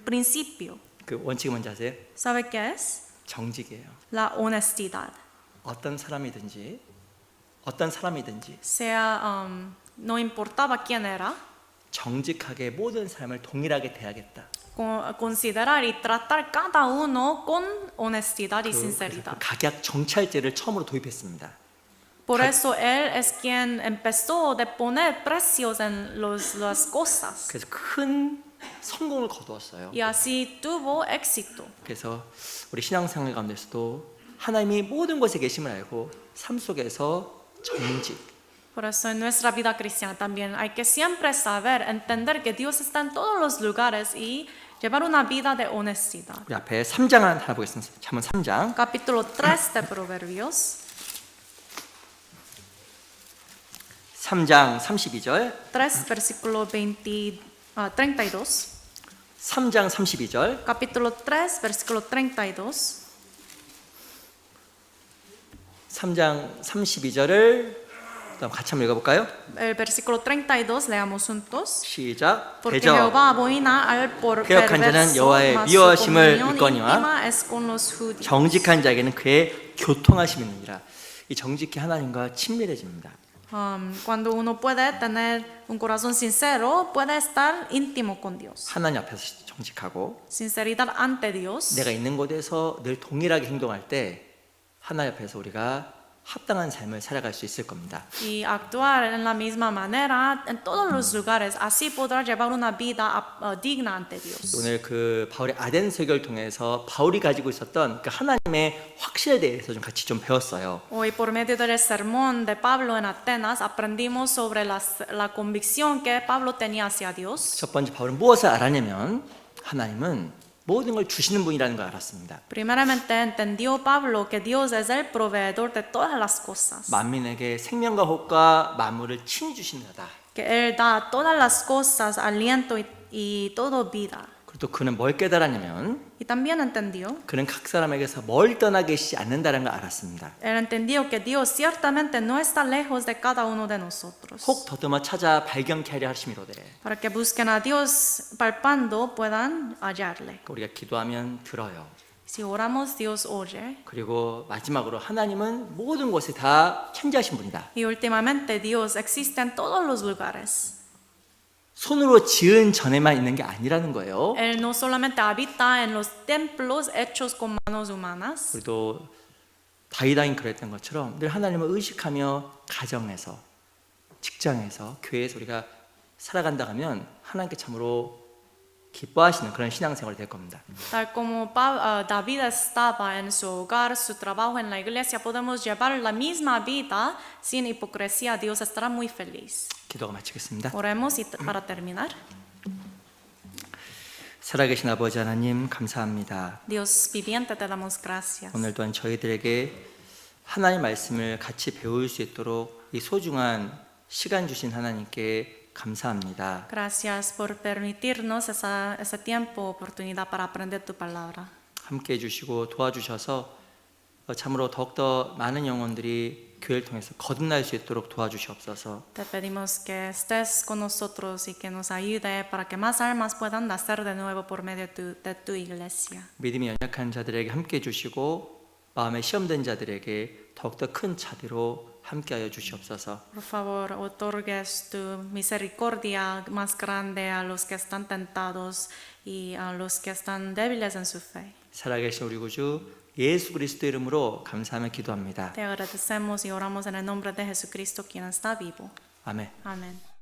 principio. 그 원칙이 뭔지 아세요? ¿Sabe qué es? 정직이에요. La honestidad. 어떤 사람이든지 Sea, no importaba quién era, 정직하게 모든 사람을 동일하게 대하겠다. considerar y tratar cada uno con honestidad y 그래서 sinceridad. 각약 정찰제를 처음으로 도입했습니다. Por eso él es quien empezó a poner precios en las cosas. 그래서 큰 성공을 거두었어요. Y así tuvo éxito. 그래서 우리 신앙생활 가운데서도 하나님이 모든 곳에 계심을 알고 삶 속에서 정직, Por eso en nuestra vida cristiana también hay que siempre saber, entender que Dios está en todos los lugares y llevar una vida de honestidad. 우리 앞에 3장 하나 보겠습니다. 잠언 3장. Capítulo 3 de Proverbios, 3장 32절. 3 versículo 22. 32. 3장 32절. Capítulo 3, versículo 32. 3장 32절을 같이 한번 읽어볼까요? El versículo 32 leamos juntos. 시작. Porque 대저 Jehová abomina al por 개혁한 자는 perverso, 여호와의 mas su 미워하심을 comunión 믿거니와 íntima es con los judíos. 정직한 자에게는 그의 교통하심이 있느니라. 이 정직히 하나님과 친밀해집니다. Cuando uno puede tener un corazón sincero, puede estar íntimo con Dios. 하나님 앞에서 정직하고 Sinceridad ante Dios. 내가 있는 곳에서 늘 동일하게 행동할 때 하나님 앞에서 우리가 합당한 삶을 살아갈 수 있을 겁니다. Y actuar en la misma manera en todos los lugares. Así podrá llevar una vida digna ante Dios. 오늘 그 바울의 아덴 설교를 통해서 바울이 가지고 있었던 그 하나님의 확신에 대해서 좀 같이 좀 배웠어요. Hoy por medio del sermón de Pablo en Atenas aprendimos sobre la convicción que Pablo tenía hacia Dios. 첫 번째 바울은 무엇을 알았냐면 하나님은 모든 걸 주시는 분이라는 걸 알았습니다. Primeramente entendió Pablo que Dios es el proveedor de todas las cosas. 만민에게 생명과 호흡과 만물을 친히 주시는 자다. Que Él da todas las cosas, aliento y todo vida. 그리고 또 그는 뭘 깨달았냐면 Y también entendió, 그는 각 사람에게서 멀리 떠나 계시지 않는다는 걸 알았습니다. él entendió que Dios ciertamente no está lejos de cada uno de nosotros. 혹 더듬어 찾아 발견케 하려 하심이로되. Para que busquen a Dios palpando puedan hallarle. 우리가 기도하면 들어요. Si oramos, Dios oye. 그리고 마지막으로 하나님은 모든 곳에 다 창조하신 분이다. Y últimamente Dios existe en todos los lugares. 손으로 지은 전에만 있는 게 아니라는 거예요. Él no solamente habita en los templos hechos con manos humanas. 우리도 다윗왕이 그랬던 것처럼 늘 하나님을 의식하며 가정에서, 직장에서, 교회에서 우리가 살아간다 하면 하나님께 참으로 기뻐하시는 그런 신앙생활이 될 겁니다. Tal como David estaba en su hogar, su trabajo en la iglesia, podemos llevar la misma vida sin hipocresía. Dios estará muy feliz. 기도가 마치겠습니다. Oremos y para terminar. 살아계신 아버지 하나님 감사합니다. Dios viviente, te damos gracias. 오늘 또한 저희들에게 하나님 말씀을 같이 배울 수 있도록 이 소중한 시간 주신 하나님께 감사합니다. Gracias por permitirnos ese tiempo, oportunidad para aprender tu palabra. 함께 해주시고 도와주셔서 참으로 더욱더 많은 영혼들이 교회를 통해서 거듭날 수 있도록 도와주시옵소서. Te pedimos que estés con nosotros y que nos ayude para que más almas puedan nacer de nuevo por medio de tu iglesia. 믿음이 연약한 자들에게 함께 해주시고 마음에 시험된 자들에게 더욱더 큰 자비로 함께하여 주시옵소서. Por favor, otorgues tu misericordia más grande a los que están tentados y a los que están débiles en su fe. 살아계신 우리 구주 예수 그리스도 이름으로 감사하며 기도합니다. Te agradecemos y oramos en el nombre de Jesucristo, quien está vivo. 아멘. Amén.